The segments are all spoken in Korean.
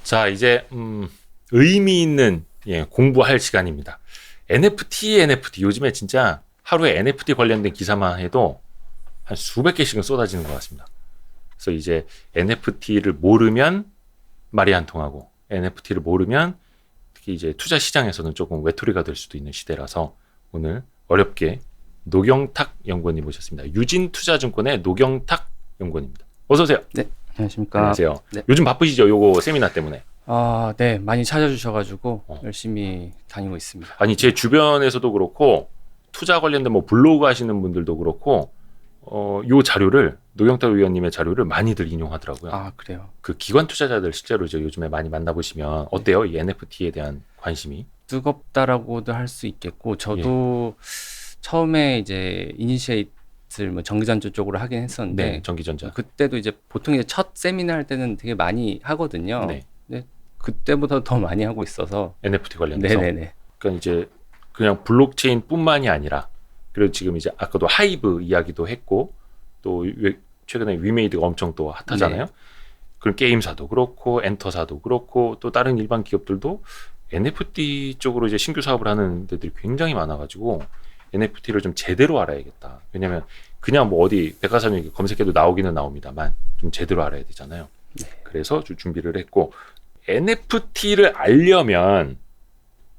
자, 이제 의미 있는 공부할 시간입니다. NFT 요즘에 진짜 하루에 NFT 관련된 기사만 해도 한 수백 개씩은 쏟아지는 것 같습니다. 그래서 이제 NFT를 모르면 말이 안 통하고 NFT를 모르면 특히 이제 투자 시장에서는 조금 외톨이가 될 수도 있는 시대라서 오늘 어렵게 노경탁 연구원님 모셨습니다. 유진투자증권의 노경탁 연구원입니다. 어서 오세요. 네, 안녕하십니까. 안녕하세요. 네. 요즘 바쁘시죠? 요거 세미나 때문에. 네, 많이 찾아주셔가지고 열심히 다니고 있습니다. 아니 제 주변에서도 그렇고 투자 관련된 뭐 블로그 하시는 분들도 그렇고 요 자료를 노경탁 위원님의 자료를 많이들 인용하더라고요. 아, 그래요? 그 기관 투자자들 실제로 이제 요즘에 많이 만나보시면 어때요? 이 NFT에 대한 관심이? 뜨겁다라고도 할 수 있겠고, 저도 처음에 이제 이니시에이트를 뭐 전기전자 쪽으로 하긴 했었는데, 네, 전기전자. 그때도 이제 보통 이제 첫 세미나 할 때는 되게 많이 하거든요. 네. 근데 그때보다 더 많이 하고 있어서. NFT 관련해서. 네네네. 그러니까 이제 그냥 블록체인뿐만이 아니라 그리고 지금 이제 아까도 하이브 이야기도 했고 또 최근에 위메이드가 엄청 또 핫하잖아요. 네. 그런 게임사도 그렇고 엔터사도 그렇고 또 다른 일반 기업들도 NFT 쪽으로 이제 신규 사업을 하는 데들이 굉장히 많아가지고 NFT를 좀 제대로 알아야겠다. 왜냐하면 그냥 뭐 어디 백과사전 검색해도 나오기는 나옵니다만 좀 제대로 알아야 되잖아요. 네. 그래서 준비를 했고 NFT를 알려면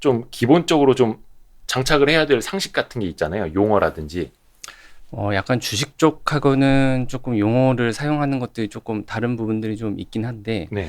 좀 기본적으로 좀 장착을 해야 될 상식 같은 게 있잖아요. 용어라든지. 약간 주식 쪽하고는 조금 용어를 사용하는 것들이 조금 다른 부분들이 좀 있긴 한데, 네.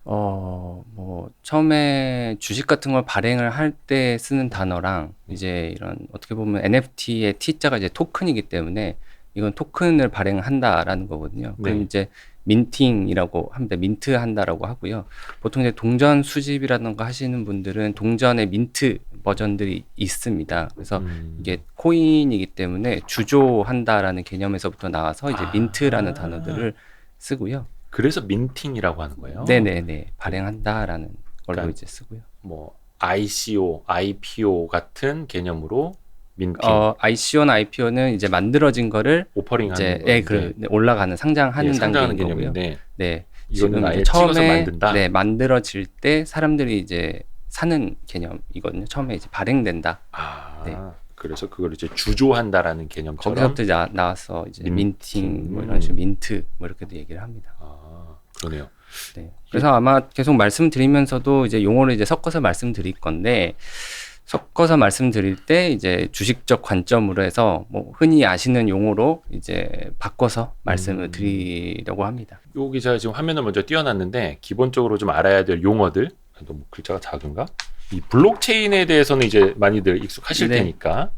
뭐 처음에 주식 같은 걸 발행을 할 때 쓰는 단어랑 이제 이런 어떻게 보면 NFT의 T자가 이제 토큰이기 때문에 이건 토큰을 발행한다라는 거거든요. 그럼 네. 이제 민팅이라고 합니다. 민트한다라고 하고요. 보통 이제 동전 수집이라던가 하시는 분들은 동전의 민트 버전들이 있습니다. 그래서 이게 코인이기 때문에 주조한다라는 개념에서부터 나와서 이제 민트라는 단어들을 쓰고요. 그래서 민팅이라고 하는 거예요. 네네네. 발행한다라는 걸로 그러니까 이제 쓰고요. 뭐 ICO, IPO 같은 개념으로 민팅, ICO나 IPO는 이제 만들어진 거를 오퍼링하는 이제 건데 올라가는 상장하는 상장하는 단계인 거고요. 개념인데 네. 이거는 지금 아예 이제 찍어서 처음에 만든다. 네, 만들어질 때 사람들이 이제 사는 개념이거든요. 처음에 이제 발행된다. 네. 그래서 그걸 이제 주조한다라는 개념처럼 거기서부터 이제 나와서 이제 민팅 뭐 이런 식으로 민트 뭐 이렇게도 얘기를 합니다. 그러네요. 네. 그래서 아마 계속 말씀드리면서도 이제 용어를 이제 섞어서 말씀드릴 건데 섞어서 말씀드릴 때 이제 주식적 관점으로 해서 뭐 흔히 아시는 용어로 이제 바꿔서 말씀을 드리려고 합니다. 요 기자 지금 화면을 먼저 띄워놨는데 기본적으로 좀 알아야 될 용어들 너무 글자가 작은가? 이 블록체인에 대해서는 이제 많이들 익숙하실 네. 테니까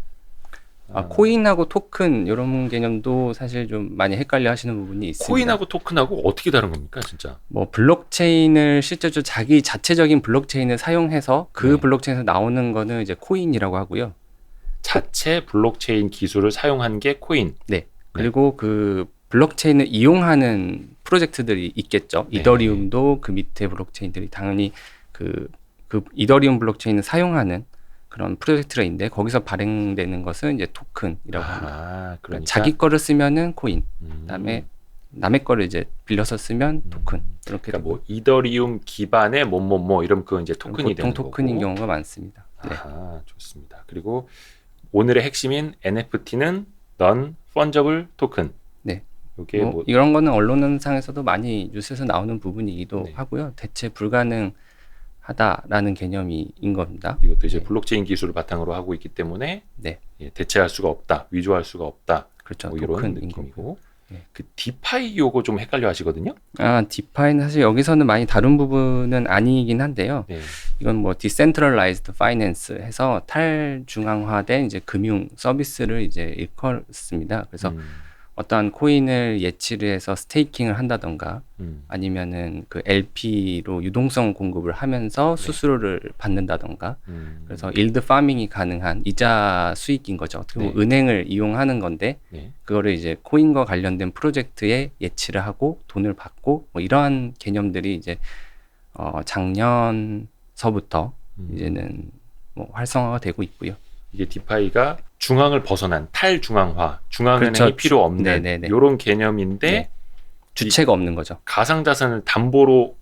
코인하고 토큰 이런 개념도 사실 좀 많이 헷갈려 하시는 부분이 있습니다. 코인하고 토큰하고 어떻게 다른 겁니까 진짜? 뭐 블록체인을 실제로 자기 자체적인 블록체인을 사용해서 그 네. 블록체인에서 나오는 거는 이제 코인이라고 하고요. 자체 블록체인 기술을 사용한 게 코인. 네. 그리고 그 블록체인을 이용하는 프로젝트들이 있겠죠. 네. 이더리움도 그 밑에 블록체인들이 당연히 그 이더리움 블록체인을 사용하는 그런 프로젝트가 있는데 거기서 발행되는 것은 이제 토큰이라고 합니다. 그러니까 자기 거를 쓰면은 코인, 그다음에 남의 거를 이제 빌려서 쓰면 토큰. 이렇게 그러니까 뭐 이더리움 기반의 뭐뭐뭐 이러면 그건 이제 토큰이 보통 되는 토큰인 거고. 경우가 많습니다. 네. 좋습니다. 그리고 오늘의 핵심인 NFT는 Non-Fungible Token. 네. 이게 뭐 이런 거는 언론상에서도 많이 뉴스에서 나오는 부분이기도 네. 하고요. 대체 불가능하다라는 개념인 겁니다. 이것도 이제 네. 블록체인 기술을 바탕으로 하고 있기 때문에 네. 대체할 수가 없다, 위조할 수가 없다. 그렇죠. 뭐 이런 토큰인 느낌이고. 거고요. 네. 그 디파이 요거 좀 헷갈려 하시거든요. 디파이는 사실 여기서는 많이 다룬 부분은 아니긴 한데요. 네. 이건 뭐 디센트럴라이즈드 파이낸스 해서 탈중앙화된 이제 금융 서비스를 이제 일컫습니다. 그래서 어떠한 코인을 예치를 해서 스테이킹을 한다던가 아니면은 그 LP로 유동성 공급을 하면서 수수료를 받는다던가 그래서 일드 파밍이 가능한 이자 수익인 거죠. 어떻게 보면 은행을 이용하는 건데 그거를 이제 코인과 관련된 프로젝트에 예치를 하고 돈을 받고 뭐 이러한 개념들이 이제 작년서부터 이제는 뭐 활성화가 되고 있고요. 이게 디파이가 중앙을 벗어난 탈중앙화, 중앙은행이 그렇죠. 필요 없는 네네네. 이런 개념인데 네. 주체가 없는 거죠. 가상자산을 담보로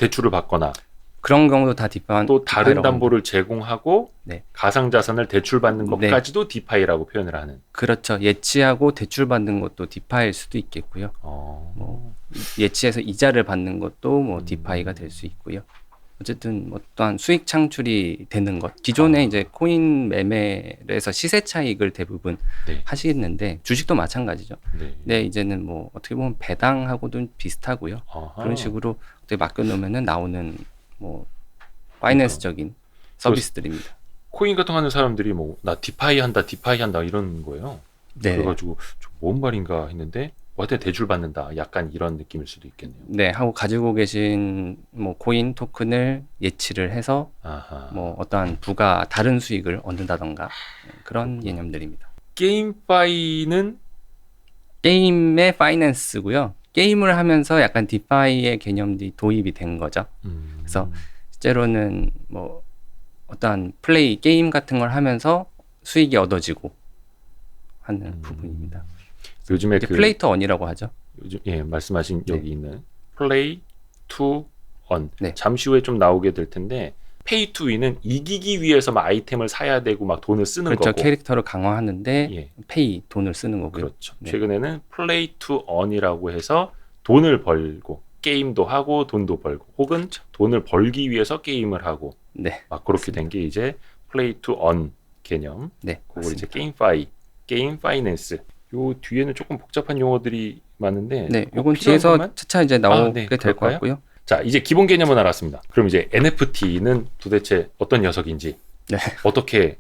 대출을 받거나 그런 경우도 다 디파 또 다른 디파이라고 담보를 제공하고 네. 가상자산을 대출받는 네. 것까지도 디파이라고 표현을 하는. 그렇죠. 예치하고 대출 받는 것도 디파이일 수도 있겠고요. 뭐 예치해서 이자를 받는 것도 뭐 디파이가 될 수 있고요. 어쨌든 뭐 또한 수익 창출이 되는 것. 기존에 이제 코인 매매를 해서 시세 차익을 대부분 네. 하시겠는데 주식도 마찬가지죠. 네. 근데 이제는 뭐 어떻게 보면 배당하고도 비슷하고요. 아하. 그런 식으로 어떻게 맡겨놓으면은 나오는 뭐 파이낸스적인 서비스들입니다. 코인 같은 거 하는 사람들이 뭐 나 디파이 한다 이런 거예요. 네. 그래가지고 뭔 말인가 했는데 뭐한테 대출 받는다 약간 이런 느낌일 수도 있겠네요. 네, 하고 가지고 계신 뭐 코인 토큰을 예치를 해서 아하. 뭐 어떠한 부가 다른 수익을 얻는다던가 그런 개념들입니다. 게임파이는 게임의 파이낸스고요. 게임을 하면서 약간 디파이의 개념들이 도입이 된 거죠. 그래서 실제로는 뭐 어떠한 플레이 게임 같은 걸 하면서 수익이 얻어지고 하는 부분입니다. 요즘에 이제 플레이 투 언이라고 하죠. 요즘 말씀하신 네. 여기 있는 플레이 투 언. 네. 잠시 후에 좀 나오게 될 텐데 페이 투 윈은 이기기 위해서 막 아이템을 사야 되고 막 돈을 쓰는 그렇죠. 거고. 캐릭터를 강화하는데 예. 페이 돈을 쓰는 거고요. 그렇죠. 네. 최근에는 플레이 투 언이라고 해서 돈을 벌고 게임도 하고 돈도 벌고 혹은 그렇죠. 돈을 벌기 위해서 게임을 하고 네. 막 그렇게 된 게 이제 플레이 투 언 개념. 네. 그걸 이제 맞습니다. 게임 파이낸스. 요 뒤에는 조금 복잡한 용어들이 많은데 네, 꼭 요건 필요한 뒤에서 것만? 차차 이제 나오게 네, 될 것 그럴까요? 같고요. 자, 이제 기본 개념은 알았습니다. 그럼 이제 NFT는 도대체 어떤 녀석인지 네. 어떻게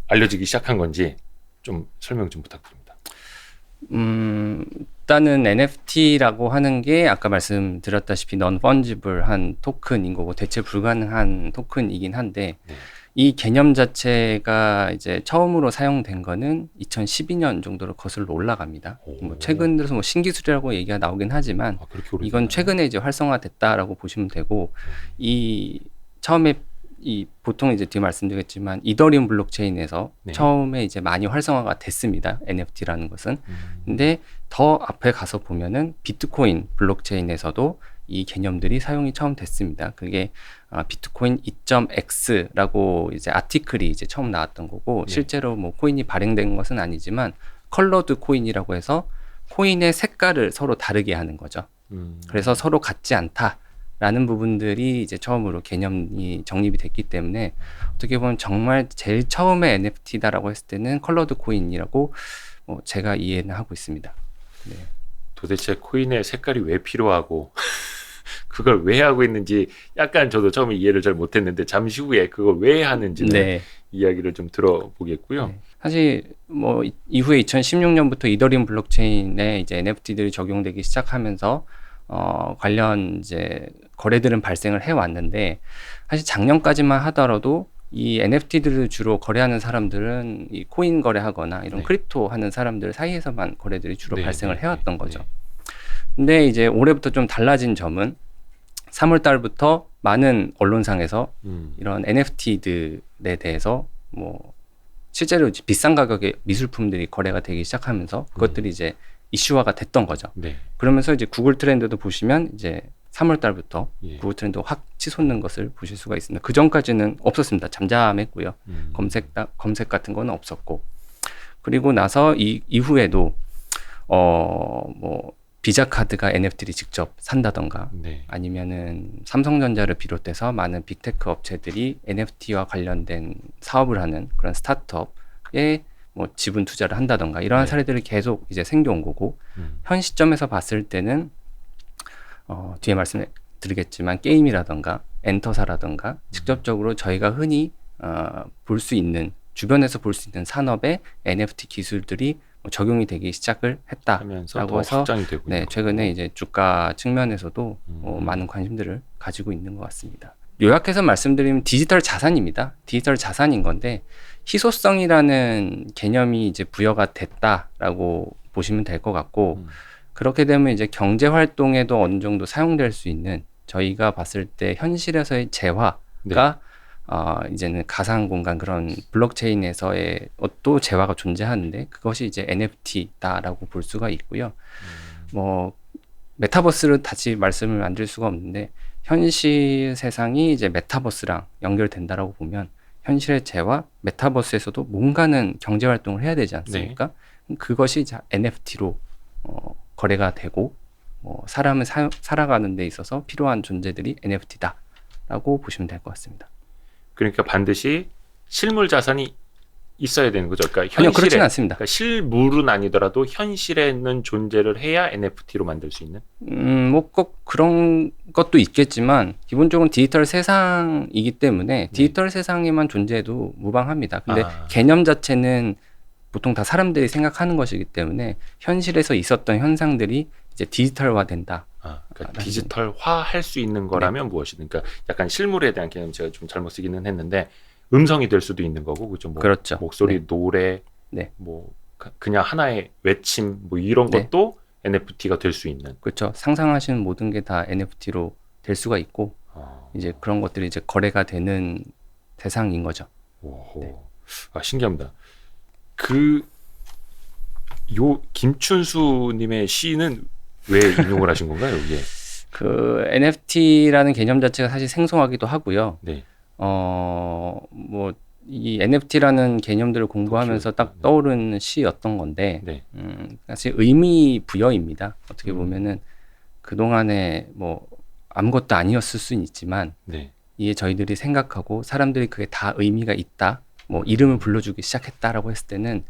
알려지기 시작한 건지 좀 설명 좀 부탁드립니다. 일단은 NFT라고 하는 게 아까 말씀드렸다시피 non-fungible한 토큰인 거고 대체 불가능한 토큰이긴 한데 네. 이 개념 자체가 이제 처음으로 사용된 거는 2012년 정도로 거슬러 올라갑니다. 오. 뭐 최근 들어서 뭐 신기술이라고 얘기가 나오긴 하지만 아, 그렇게 오래 이건 최근에 이제 활성화됐다라고 보시면 되고 이 처음에 이 보통 이제 뒤에 말씀드렸지만 이더리움 블록체인에서 네. 처음에 이제 많이 활성화가 됐습니다. NFT라는 것은. 근데 더 앞에 가서 보면은 비트코인 블록체인에서도 이 개념들이 사용이 처음 됐습니다. 그게 비트코인 2.x라고 이제 아티클이 이제 처음 나왔던 거고 네. 실제로 뭐 코인이 발행된 것은 아니지만 컬러드 코인이라고 해서 코인의 색깔을 서로 다르게 하는 거죠. 그래서 서로 같지 않다라는 부분들이 이제 처음으로 개념이 정립이 됐기 때문에 어떻게 보면 정말 제일 처음에 NFT다라고 했을 때는 컬러드 코인이라고 제가 이해는 하고 있습니다. 네. 도대체 코인의 색깔이 왜 필요하고 그걸 왜 하고 있는지 약간 저도 처음에 이해를 잘 못했는데 잠시 후에 그걸 왜 하는지는 네. 이야기를 좀 들어보겠고요. 네. 사실 뭐 이후에 2016년부터 이더리움 블록체인에 이제 NFT들이 적용되기 시작하면서 관련 이제 거래들은 발생을 해 왔는데 사실 작년까지만 하더라도 이 NFT들을 주로 거래하는 사람들은 이 코인 거래하거나 이런 네. 크립토 하는 사람들 사이에서만 거래들이 주로 네, 발생을 네, 해왔던 네, 거죠. 네. 근데 이제 올해부터 좀 달라진 점은 3월 달부터 많은 언론상에서 이런 NFT들에 대해서 뭐 실제로 이제 비싼 가격의 미술품들이 거래가 되기 시작하면서 그것들이 이제 이슈화가 됐던 거죠. 네. 그러면서 이제 구글 트렌드도 보시면 이제 3월 달부터 예. 구글 트렌드 확 치솟는 것을 보실 수가 있습니다. 그 전까지는 없었습니다. 잠잠했고요. 검색 같은 거는 없었고. 그리고 나서 이후에도 뭐 비자 카드가 NFT를 직접 산다던가 네. 아니면은 삼성전자를 비롯해서 많은 빅테크 업체들이 NFT와 관련된 사업을 하는 그런 스타트업에 뭐 지분 투자를 한다던가 이러한 네. 사례들이 계속 이제 생겨온 거고 현 시점에서 봤을 때는 뒤에 말씀드리겠지만 게임이라던가 엔터사라던가 직접적으로 저희가 흔히 볼 수 있는 주변에서 볼 수 있는 산업에 NFT 기술들이 적용이 되기 시작을 하면서 했다라고 더 해서 확장이 되고 네, 있는 최근에 거고. 이제 주가 측면에서도 많은 관심들을 가지고 있는 것 같습니다. 요약해서 말씀드리면 디지털 자산입니다. 디지털 자산인 건데 희소성이라는 개념이 이제 부여가 됐다라고 보시면 될 것 같고 그렇게 되면 이제 경제 활동에도 어느 정도 사용될 수 있는 저희가 봤을 때 현실에서의 재화가 네. 이제는 가상 공간 그런 블록체인에서의 또 재화가 존재하는데 그것이 이제 NFT다라고 볼 수가 있고요. 뭐 메타버스를 다시 말씀을 안 드릴 수가 없는데 현실 세상이 이제 메타버스랑 연결된다라고 보면 현실의 재와 메타버스에서도 뭔가는 경제 활동을 해야 되지 않습니까? 그것이 NFT로 거래가 되고 사람을 살아가는 데 있어서 필요한 존재들이 NFT다라고 보시면 될 것 같습니다. 그러니까 반드시 실물 자산이 있어야 되는 거죠. 그러니까 아니요, 현실에, 그렇지는 않습니다. 그러니까 실물은 아니더라도 현실에 있는 존재를 해야 NFT로 만들 수 있는. 뭐 꼭 그런 것도 있겠지만 기본적으로 디지털 세상이기 때문에 디지털 세상에만 존재해도 무방합니다. 근데 개념 자체는 보통 다 사람들이 생각하는 것이기 때문에 현실에서 있었던 현상들이 이제 디지털화된다. 그러니까 디지털화 할 수 있는 거라면 무엇이든. 그러니까 약간 실물에 대한 개념 제가 좀 잘못 쓰기는 했는데 음성이 될 수도 있는 거고, 그죠? 뭐 그렇죠. 목소리, 노래, 뭐 그냥 하나의 외침, 뭐 이런 것도 NFT가 될 수 있는. 그렇죠. 상상하시는 모든 게 다 NFT로 될 수가 있고 이제 그런 것들이 이제 거래가 되는 세상인 거죠. 오호. 신기합니다. 요 김춘수님의 시는 왜 인용을 하신 건가요, 여기에? 그 NFT라는 개념 자체가 사실 생소하기도 하고요. 네. 뭐 이 NFT라는 개념들을 공부하면서 딱 떠오른 시였던 건데, 사실 의미 부여입니다. 어떻게 보면은 그동안에 뭐 아무것도 아니었을 수는 있지만, 이게 저희들이 생각하고 사람들이 그게 다 의미가 있다, 뭐 이름을 불러주기 시작했다라고 했을 때는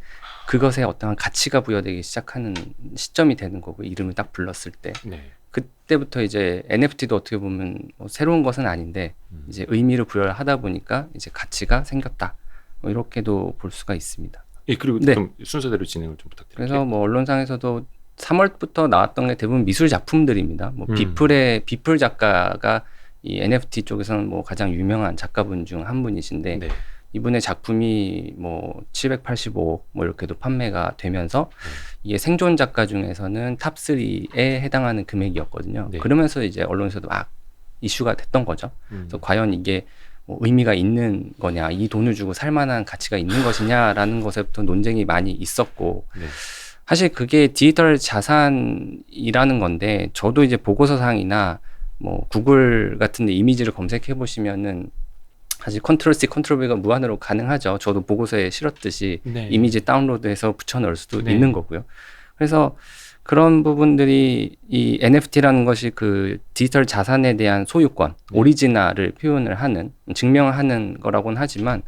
그것에 어떠한 가치가 부여되기 시작하는 시점이 되는 거고, 이름을 딱 불렀을 때. 그때부터 이제 NFT도 어떻게 보면 뭐 새로운 것은 아닌데 이제 의미를 부여를 하다 보니까 이제 가치가 생겼다. 뭐 이렇게도 볼 수가 있습니다. 예, 그리고 좀 순서대로 진행을 좀 부탁드릴게요. 그래서 뭐 언론상에서도 3월부터 나왔던 게 대부분 미술 작품들입니다. 뭐 비플 작가가 이 NFT 쪽에서는 뭐 가장 유명한 작가분 중 한 분이신데 이분의 작품이 뭐 785억 뭐 이렇게도 판매가 되면서 이게 생존 작가 중에서는 탑3에 해당하는 금액이었거든요. 그러면서 이제 언론에서도 막 이슈가 됐던 거죠. 그래서 과연 이게 뭐 의미가 있는 거냐, 이 돈을 주고 살 만한 가치가 있는 것이냐라는 것에부터 논쟁이 많이 있었고 사실 그게 디지털 자산이라는 건데 저도 이제 보고서상이나 뭐 구글 같은 데 이미지를 검색해 보시면은 사실 컨트롤 C, 컨트롤 V가 무한으로 가능하죠. 저도 보고서에 실었듯이 이미지 다운로드해서 붙여 넣을 수도 있는 거고요. 그래서 그런 부분들이 이 NFT라는 것이 그 디지털 자산에 대한 소유권, 오리지널을 표현을 하는, 증명하는 거라고는 하지만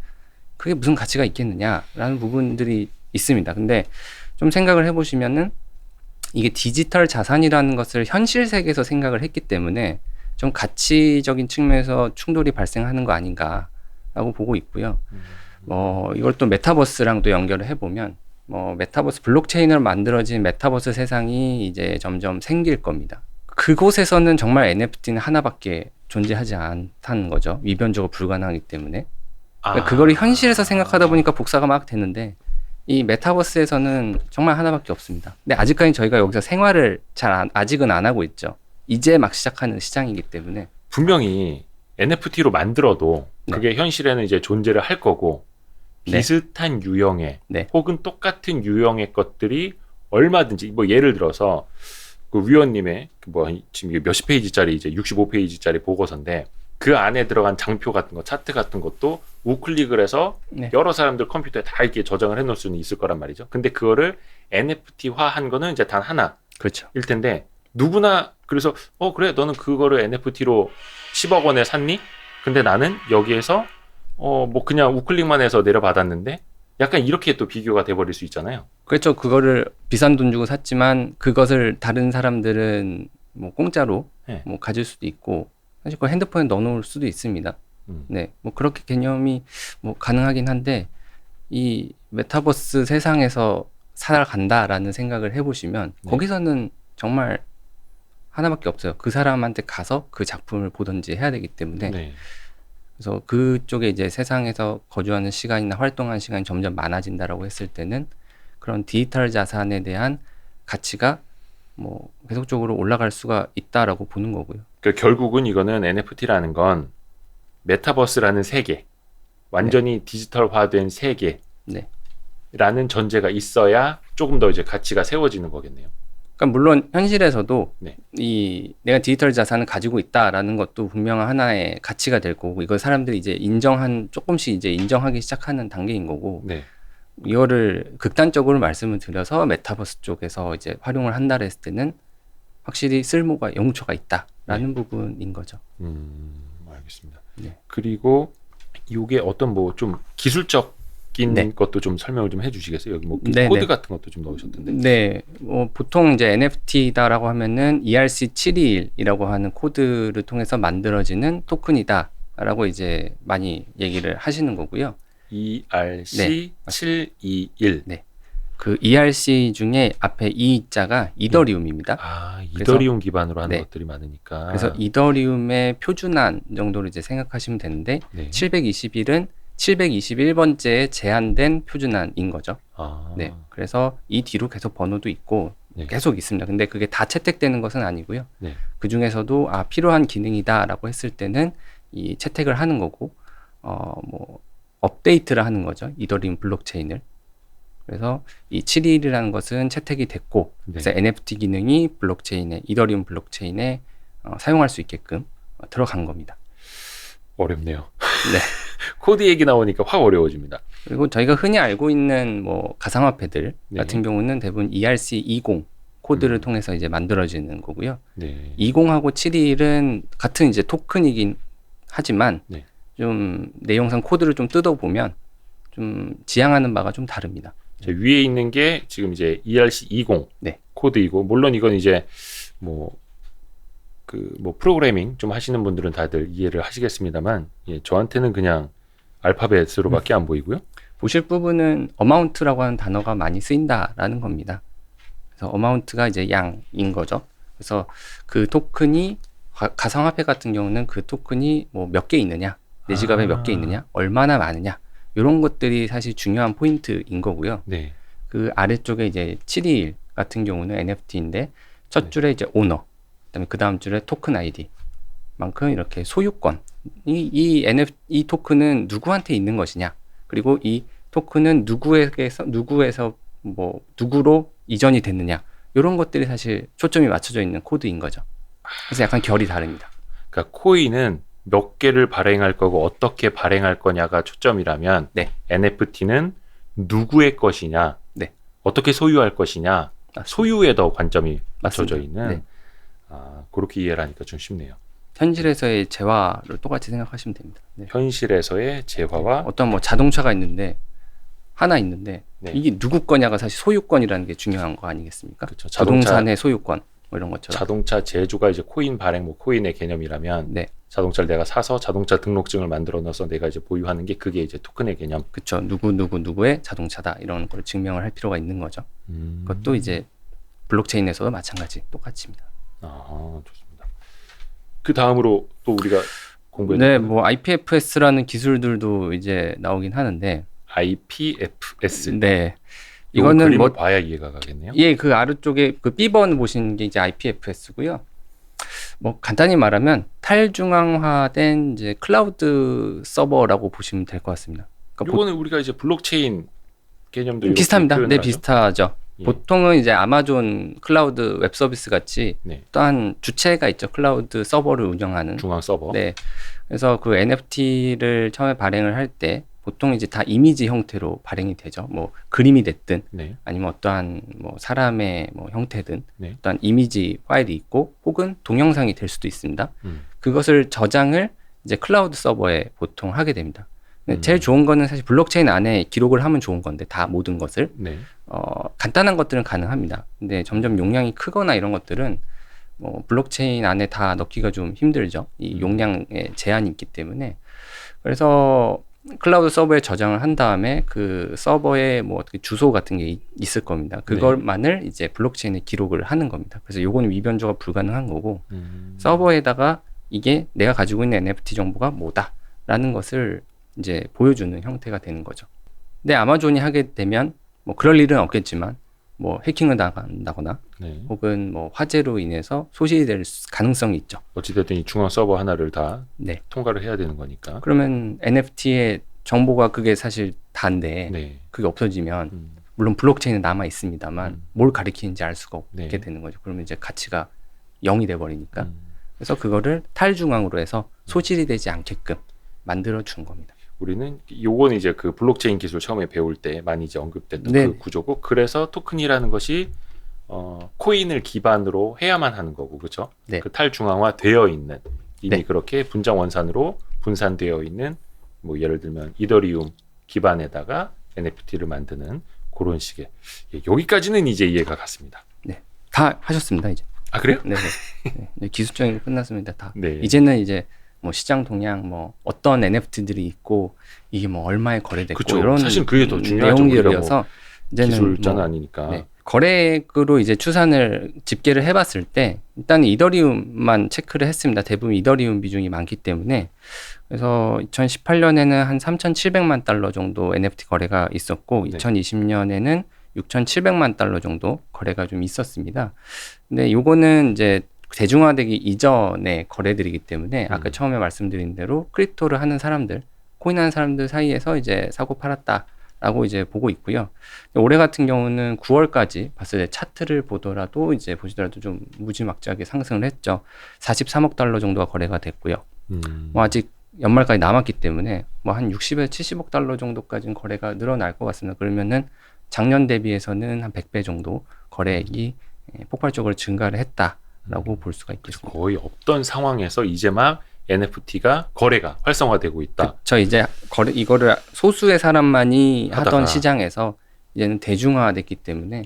그게 무슨 가치가 있겠느냐라는 부분들이 있습니다. 근데 좀 생각을 해보시면은 이게 디지털 자산이라는 것을 현실 세계에서 생각을 했기 때문에 좀 가치적인 측면에서 충돌이 발생하는 거 아닌가라고 보고 있고요. 이걸 또 메타버스랑 또 연결을 해보면 메타버스 블록체인으로 만들어진 메타버스 세상이 이제 점점 생길 겁니다. 그곳에서는 정말 NFT는 하나밖에 존재하지 않다는 거죠. 위변적으로 불가능하기 때문에. 그러니까 그거를 현실에서 생각하다 보니까 복사가 막 되는데 이 메타버스에서는 정말 하나밖에 없습니다. 근데 아직까지 저희가 여기서 생활을 아직은 안 하고 있죠. 이제 막 시작하는 시장이기 때문에 분명히 NFT로 만들어도 그게 현실에는 이제 존재를 할 거고 비슷한 유형의 혹은 똑같은 유형의 것들이 얼마든지 뭐 예를 들어서 그 위원님의 지금 이게 몇십 페이지짜리 이제 65페이지짜리 보고서인데 그 안에 들어간 장표 같은 거 차트 같은 것도 우클릭을 해서 여러 사람들 컴퓨터에 다 이렇게 저장을 해놓을 수는 있을 거란 말이죠. 근데 그거를 NFT화한 거는 이제 단 하나일 텐데 누구나 그래서 그래 너는 그거를 NFT로 10억 원에 샀니? 근데 나는 여기에서 뭐 그냥 우클릭만 해서 내려받았는데 약간 이렇게 또 비교가 돼버릴 수 있잖아요. 그렇죠. 그거를 비싼 돈 주고 샀지만 그것을 다른 사람들은 뭐 공짜로 뭐 가질 수도 있고 사실 그 핸드폰에 넣어놓을 수도 있습니다. 뭐 그렇게 개념이 뭐 가능하긴 한데 이 메타버스 세상에서 살아간다라는 생각을 해보시면 거기서는 정말 하나밖에 없어요. 그 사람한테 가서 그 작품을 보든지 해야 되기 때문에 그래서 그쪽에 이제 세상에서 거주하는 시간이나 활동하는 시간이 점점 많아진다라고 했을 때는 그런 디지털 자산에 대한 가치가 뭐 계속적으로 올라갈 수가 있다라고 보는 거고요. 그러니까 결국은 이거는 NFT라는 건 메타버스라는 세계, 완전히 디지털화된 세계라는 전제가 있어야 조금 더 이제 가치가 세워지는 거겠네요. 그러니까 물론 현실에서도 네. 이 내가 디지털 자산을 가지고 있다라는 것도 분명한 하나의 가치가 될 거고 이걸 사람들이 이제 조금씩 이제 인정하기 시작하는 단계인 거고 네. 이거를 극단적으로 말씀을 드려서 메타버스 쪽에서 이제 활용을 한다 했을 때는 확실히 쓸모가 용초가 있다라는 부분인 거죠. 알겠습니다. 네. 그리고 이게 어떤 뭐 좀 기술적인 네. 것도 좀 설명을 좀 해주시겠어요? 여기 뭐 네, 코드 네. 같은 것도 좀 넣으셨던데. 네, 보통 이제 NFT다라고 하면은 ERC721이라고 하는 코드를 통해서 만들어지는 토큰이다라고 이제 많이 얘기를 하시는 거고요. ERC721. 네. 그 ERC 중에 앞에 E자가 이더리움입니다. 아, 이더리움 기반으로 하는 네. 것들이 많으니까. 그래서 이더리움의 표준안 정도로 이제 생각하시면 되는데 네. 721은 721번째에 제한된 표준안인 거죠. 아, 네. 그래서 이 뒤로 계속 번호도 있고 네. 계속 있습니다. 근데 그게 다 채택되는 것은 아니고요. 네. 그 중에서도 필요한 기능이다라고 했을 때는 이 채택을 하는 거고, 뭐 업데이트를 하는 거죠. 이더리움 블록체인을. 그래서 이 721이라는 것은 채택이 됐고, 네. 그래서 NFT 기능이 블록체인에 이더리움 블록체인에 사용할 수 있게끔 들어간 겁니다. 어렵네요. 네. 코드 얘기 나오니까 확 어려워집니다. 그리고 저희가 흔히 알고 있는 뭐 가상화폐들 네. 같은 경우는 대부분 ERC20 코드를 통해서 이제 만들어지는 거고요. 네. 20하고 721은 같은 이제 토큰이긴 하지만 네. 좀 내용상 코드를 좀 뜯어보면 좀 지향하는 바가 좀 다릅니다. 저 위에 있는 게 지금 이제 ERC20 네. 코드이고, 물론 이건 이제 뭐 프로그래밍 좀 하시는 분들은 다들 이해를 하시겠습니다만, 예, 저한테는 그냥 알파벳으로밖에 안 보이고요. 보실 부분은 어마운트라고 하는 단어가 많이 쓰인다라는 겁니다. 그래서 어마운트가 이제 양인 거죠. 그래서 그 토큰이 가상화폐 같은 경우는 그 토큰이 뭐 몇 개 있느냐, 내 지갑에 몇 개 있느냐, 얼마나 많으냐, 이런 것들이 사실 중요한 포인트인 거고요. 네. 그 아래쪽에 이제 721 같은 경우는 NFT인데 첫 줄에 이제 오너, 그다음에 그 다음 줄에 토큰 아이디만큼 이렇게 소유권, 이 토큰은 누구한테 있는 것이냐, 그리고 이 토큰은 누구에서 뭐 누구로 이전이 됐느냐, 이런 것들이 사실 초점이 맞춰져 있는 코드인 거죠. 그래서 약간 결이 다릅니다. 그러니까 코인은 몇 개를 발행할 거고 어떻게 발행할 거냐가 초점이라면, 네. NFT는 누구의 것이냐, 네. 어떻게 소유할 것이냐, 맞습니다. 소유에 더 관점이 맞춰져 맞습니다. 있는. 네. 그렇게 이해를 하니까 좀 쉽네요. 현실에서의 재화를 똑같이 생각하시면 됩니다. 네. 현실에서의 재화와 어떤 뭐 자동차가 하나 있는데 네. 이게 누구 거냐가 사실 소유권이라는 게 중요한 거 아니겠습니까? 그렇죠. 부동산의 소유권 뭐 이런 것처럼. 자동차 제조가 이제 코인 발행, 뭐 코인의 개념이라면, 네, 자동차를 내가 사서 자동차 등록증을 만들어 넣어서 내가 이제 보유하는 게, 그게 이제 토큰의 개념. 그렇죠. 누구의 자동차다 이런 걸 증명을 할 필요가 있는 거죠. 그것도 이제 블록체인에서도 마찬가지 똑같습니다. 좋습니다. 그 다음으로 또 우리가 공부해. 네, 뭐 IPFS라는 기술들도 이제 나오긴 하는데, IPFS. 네, 이거는 이거는 뭐 봐야 이해가 가겠네요. 예, 그 아래쪽에 그 B번 보시는 게 이제 IPFS고요. 뭐 간단히 말하면 탈중앙화된 이제 클라우드 서버라고 보시면 될 것 같습니다. 그러니까 이거는 우리가 이제 블록체인 개념도 이렇게 비슷합니다. 표현을 네, 하죠. 비슷하죠. 예. 보통은 이제 아마존 클라우드 웹 서비스 같이 네. 또한 주체가 있죠. 클라우드 서버를 운영하는. 중앙 서버. 네. 그래서 그 NFT를 처음에 발행을 할 때 보통 이제 다 이미지 형태로 발행이 되죠. 뭐 그림이 됐든 네. 아니면 어떠한 뭐 사람의 뭐 형태든 네. 어떠한 이미지 파일이 있고 혹은 동영상이 될 수도 있습니다. 음. 그것을 저장을 이제 클라우드 서버에 보통 하게 됩니다. 근데 제일 좋은 거는 사실 블록체인 안에 기록을 하면 좋은 건데 다 모든 것을 네. 간단한 것들은 가능합니다. 근데 점점 용량이 크거나 이런 것들은 뭐 블록체인 안에 다 넣기가 좀 힘들죠. 이 용량에 제한이 있기 때문에. 그래서 클라우드 서버에 저장을 한 다음에 그 서버에 뭐 어떻게 주소 같은 게 있을 겁니다. 그걸만을 이제 블록체인에 기록을 하는 겁니다. 그래서 요거는 위변조가 불가능한 거고, 서버에다가 이게 내가 가지고 있는 NFT 정보가 뭐다라는 것을 이제 보여주는 형태가 되는 거죠. 근데 아마존이 하게 되면 뭐 그럴 일은 없겠지만 뭐 해킹을 당한다거나 네. 혹은 뭐 화재로 인해서 소실이 될 가능성이 있죠. 어찌됐든 이 중앙 서버 하나를 다 네. 통과를 해야 되는 거니까. 그러면 NFT의 정보가 그게 사실 다인데 네. 그게 없어지면 물론 블록체인은 남아 있습니다만 뭘 가리키는지 알 수가 없게 네. 되는 거죠. 그러면 이제 가치가 0이 돼 버리니까. 음. 그래서 그거를 탈중앙으로 해서 소실이 되지 않게끔 만들어 준 겁니다. 우리는 요거는 이제 그 블록체인 기술 처음에 배울 때 많이 이제 언급됐던 네. 그 구조고, 그래서 토큰이라는 것이 코인을 기반으로 해야만 하는 거고, 그렇죠? 네. 그 탈중앙화 되어 있는, 이미 네. 그렇게 분자 원산으로 분산되어 있는, 뭐 예를 들면 이더리움 기반에다가 NFT를 만드는 그런 식의, 예, 여기까지는 이제 이해가 갔습니다. 다 하셨습니다, 이제. 아, 그래요? 네. 네. 기술적인 거 끝났습니다, 다. 네. 이제는 이제 뭐 시장 동향, 뭐 어떤 NFT들이 있고 이게 뭐 얼마에 거래됐고 그쵸. 이런 사실 그게 더 중요하죠. 내용들이어서 이제는 기술자는 뭐 아니니까. 네. 거래액으로 이제 추산을 집계를 해봤을 때 일단 이더리움만 체크를 했습니다. 대부분 이더리움 비중이 많기 때문에. 그래서 2018년에는 한 3,700만 달러 정도 NFT 거래가 있었고 네. 2020년에는 6,700만 달러 정도 거래가 좀 있었습니다. 근데 요거는 이제 대중화되기 이전의 거래들이기 때문에 아까 처음에 말씀드린 대로 크립토를 하는 사람들, 코인 하는 사람들 사이에서 이제 사고 팔았다라고 이제 보고 있고요. 올해 같은 경우는 9월까지 봤을 때 차트를 보더라도 이제 보시더라도 좀 무지막지하게 상승을 했죠. 43억 달러 정도가 거래가 됐고요. 뭐 아직 연말까지 남았기 때문에 뭐 한 60에서 70억 달러 정도까지는 거래가 늘어날 것 같습니다. 그러면은 작년 대비해서는 한 100배 정도 거래액이 폭발적으로 증가를 했다라고 볼 수가 있겠습니다. 거의 없던 상황에서 이제 막 NFT가 거래가 활성화되고 있다. 저 이제 이거를 소수의 사람만이 하다가. 하던 시장에서 이제는 대중화됐기 때문에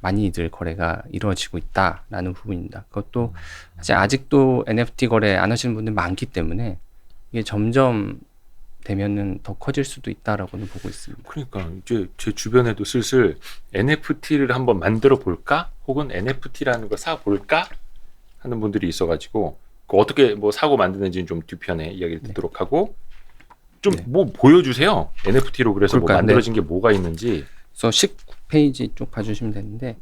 많이들 거래가 이루어지고 있다라는 부분입니다. 그것도 사실 아직도 NFT 거래 안 하시는 분들 많기 때문에 이게 점점 되면은 더 커질 수도 있다라고는 보고 있습니다. 그러니까 이제 제 주변에도 슬슬 NFT를 한번 만들어 볼까? 혹은 NFT라는 걸 사 볼까? 하는 분들이 있어가지고 그 어떻게 뭐 사고 만드는지는 좀 뒤편에 이야기를 듣도록 하고 좀 뭐 보여주세요. NFT로 그래서 뭐 그러니까요. 만들어진 게 뭐가 있는지. 그래서 19페이지 쪽 봐주시면 되는데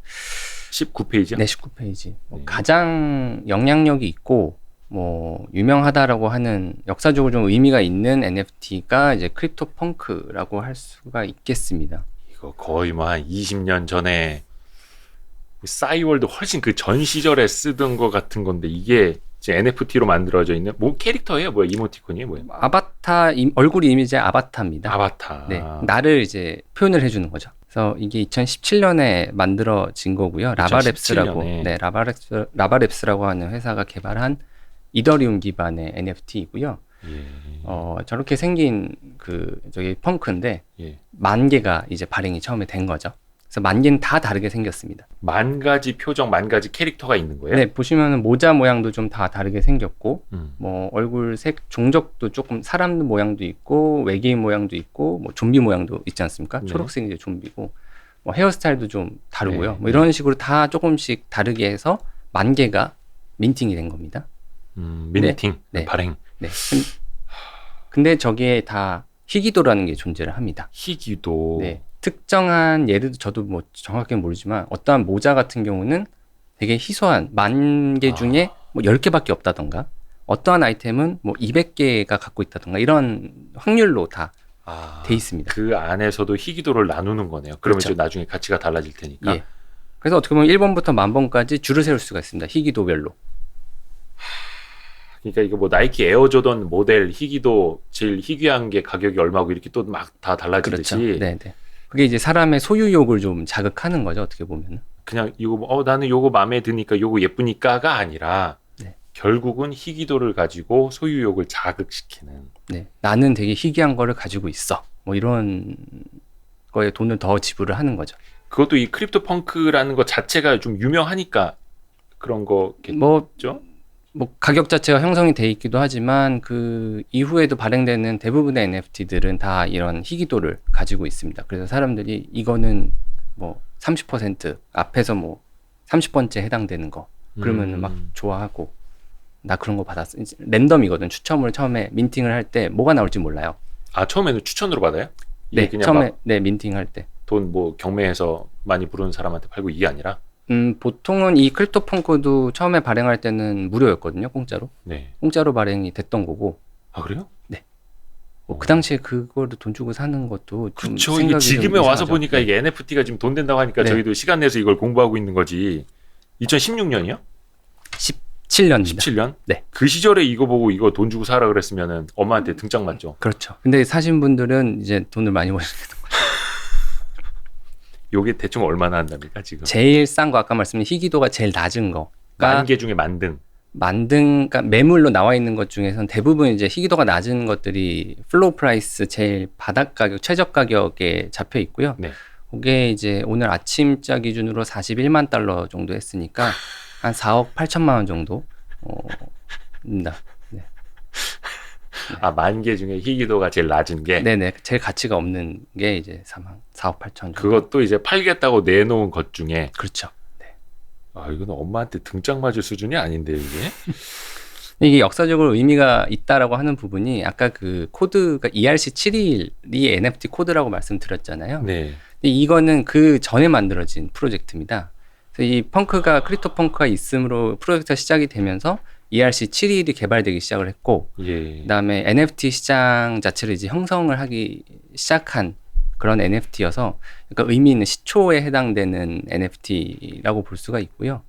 19페이지요? 네, 19페이지. 네. 가장 영향력이 있고 뭐 유명하다라고 하는 역사적으로 좀 의미가 있는 NFT가 이제 크립토 펑크라고 할 수가 있겠습니다. 이거 거의 뭐 한 20년 전에 싸이월드 훨씬 그 전 시절에 쓰던 것 같은 건데 이게 이제 NFT로 만들어져 있는 뭐 캐릭터예요? 뭐야? 이모티콘이에요? 뭐예요? 아바타 얼굴 이미지의 아바타입니다. 아바타. 네, 나를 이제 표현을 해주는 거죠. 그래서 이게 2017년에 만들어진 거고요. 라바랩스라고, 2017년에. 네, 라바랩스라고 하는 회사가 개발한 이더리움 기반의 NFT이고요. 예. 저렇게 생긴 그 저기 펑크인데 예. 10,000개가 이제 발행이 처음에 된 거죠. 그래서 10,000개는 다 다르게 생겼습니다. 만 가지 표정, 만 가지 캐릭터가 있는 거예요? 네, 보시면은 모자 모양도 좀 다 다르게 생겼고, 음. 뭐 얼굴 색, 종족도 조금 사람 모양도 있고 외계인 모양도 있고, 뭐 좀비 모양도 있지 않습니까? 네. 초록색이 이제 좀비고, 뭐 헤어스타일도 좀 다르고요. 네, 뭐 이런 식으로 다 조금씩 다르게 해서 10,000개가 민팅이 된 겁니다. 미니팅, 네. 발행, 네. 근데 저기에 다 희귀도라는 게 존재를 합니다. 희귀도. 네. 특정한 예를 들어 저도 뭐 정확하게 모르지만 어떠한 모자 같은 경우는 되게 희소한 10,000개 중에 뭐 10개밖에 없다던가 어떠한 아이템은 뭐 200개가 갖고 있다던가 이런 확률로 다 돼 있습니다. 그 안에서도 희귀도를 나누는 거네요. 그러면 그렇죠. 이제 나중에 가치가 달라질 테니까. 예. 그래서 어떻게 보면 1번부터 10,000번까지 줄을 세울 수가 있습니다. 희귀도별로. 그러니까 이거 뭐 나이키 에어조던 모델 희귀도 제일 희귀한 게 가격이 얼마고 이렇게 또 막 다 달라지듯이. 그렇죠. 네, 네. 그게 이제 사람의 소유욕을 좀 자극하는 거죠. 어떻게 보면. 그냥 이거 뭐, 나는 요거 마음에 드니까 요거 예쁘니까가 아니라 네. 결국은 희귀도를 가지고 소유욕을 자극시키는. 네. 나는 되게 희귀한 거를 가지고 있어. 뭐 이런 거에 돈을 더 지불을 하는 거죠. 그것도 이 크립토 펑크라는 것 자체가 좀 유명하니까 그런 거겠죠? 뭐 가격 자체가 형성이 돼 있기도 하지만 그 이후에도 발행되는 대부분의 NFT들은 다 이런 희귀도를 가지고 있습니다. 그래서 사람들이 이거는 뭐 30% 앞에서 뭐 30번째 해당되는 거 그러면 막 좋아하고 나 그런 거 받았어. 랜덤이거든. 추첨을 처음에 민팅을 할 때 뭐가 나올지 몰라요. 아, 처음에는 추천으로 받아요? 이게 네, 그냥 처음에 네 민팅 할 때. 돈 뭐 경매에서 많이 부르는 사람한테 팔고 이게 아니라? 보통은 이 크립토 펑크도 처음에 발행할 때는 무료였거든요. 공짜로. 네. 공짜로 발행이 됐던 거고. 아, 그래요? 네. 그 당시에 그거를 돈 주고 사는 것도 좀 그렇죠. 이게 생각이 지금에 좀 와서 이상하죠. 보니까 네. 이게 NFT가 지금 돈 된다고 하니까 네. 저희도 시간 내서 이걸 공부하고 있는 거지. 2016년이요? 17년입니다. 17년? 네. 그 시절에 이거 보고 이거 돈 주고 사라 그랬으면은 엄마한테 등짝 맞죠. 그렇죠. 근데 사신 분들은 이제 돈을 많이 버시는 거죠. 요게 대충 얼마나 한답니까 지금? 제일 싼 거 아까 말씀드린 희귀도가 제일 낮은 거가 만 개 중에 만등. 그러니까 매물로 나와 있는 것 중에서는 대부분 이제 희귀도가 낮은 것들이 플로우 프라이스 제일 바닥 가격, 최저 가격에 잡혀 있고요. 네. 그게 이제 오늘 아침자 기준으로 41만 달러 정도 했으니까 한 4억 8천만 원 정도 입니다. 네. 아, 만 개 중에 희귀도가 제일 낮은 게 네네. 제일 가치가 없는 게 이제 4억 8천 정도. 그것도 이제 팔겠다고 내놓은 것 중에 그렇죠. 아, 이건 엄마한테 등짝 맞을 수준이 아닌데 이게. 이게 역사적으로 의미가 있다라고 하는 부분이 아까 그 코드가 ERC721이 NFT 코드라고 말씀드렸잖아요. 네. 근데 이거는 그 전에 만들어진 프로젝트입니다. 그래서 이 펑크가 크립토 펑크가 있음으로 프로젝트가 시작이 되면서 ERC721이 개발되기 시작을 했고 예. 그다음에 NFT 시장 자체를 이제 형성을 하기 시작한 그런 NFT여서 그러니까 의미 있는 시초에 해당되는 NFT라고 볼 수가 있고요.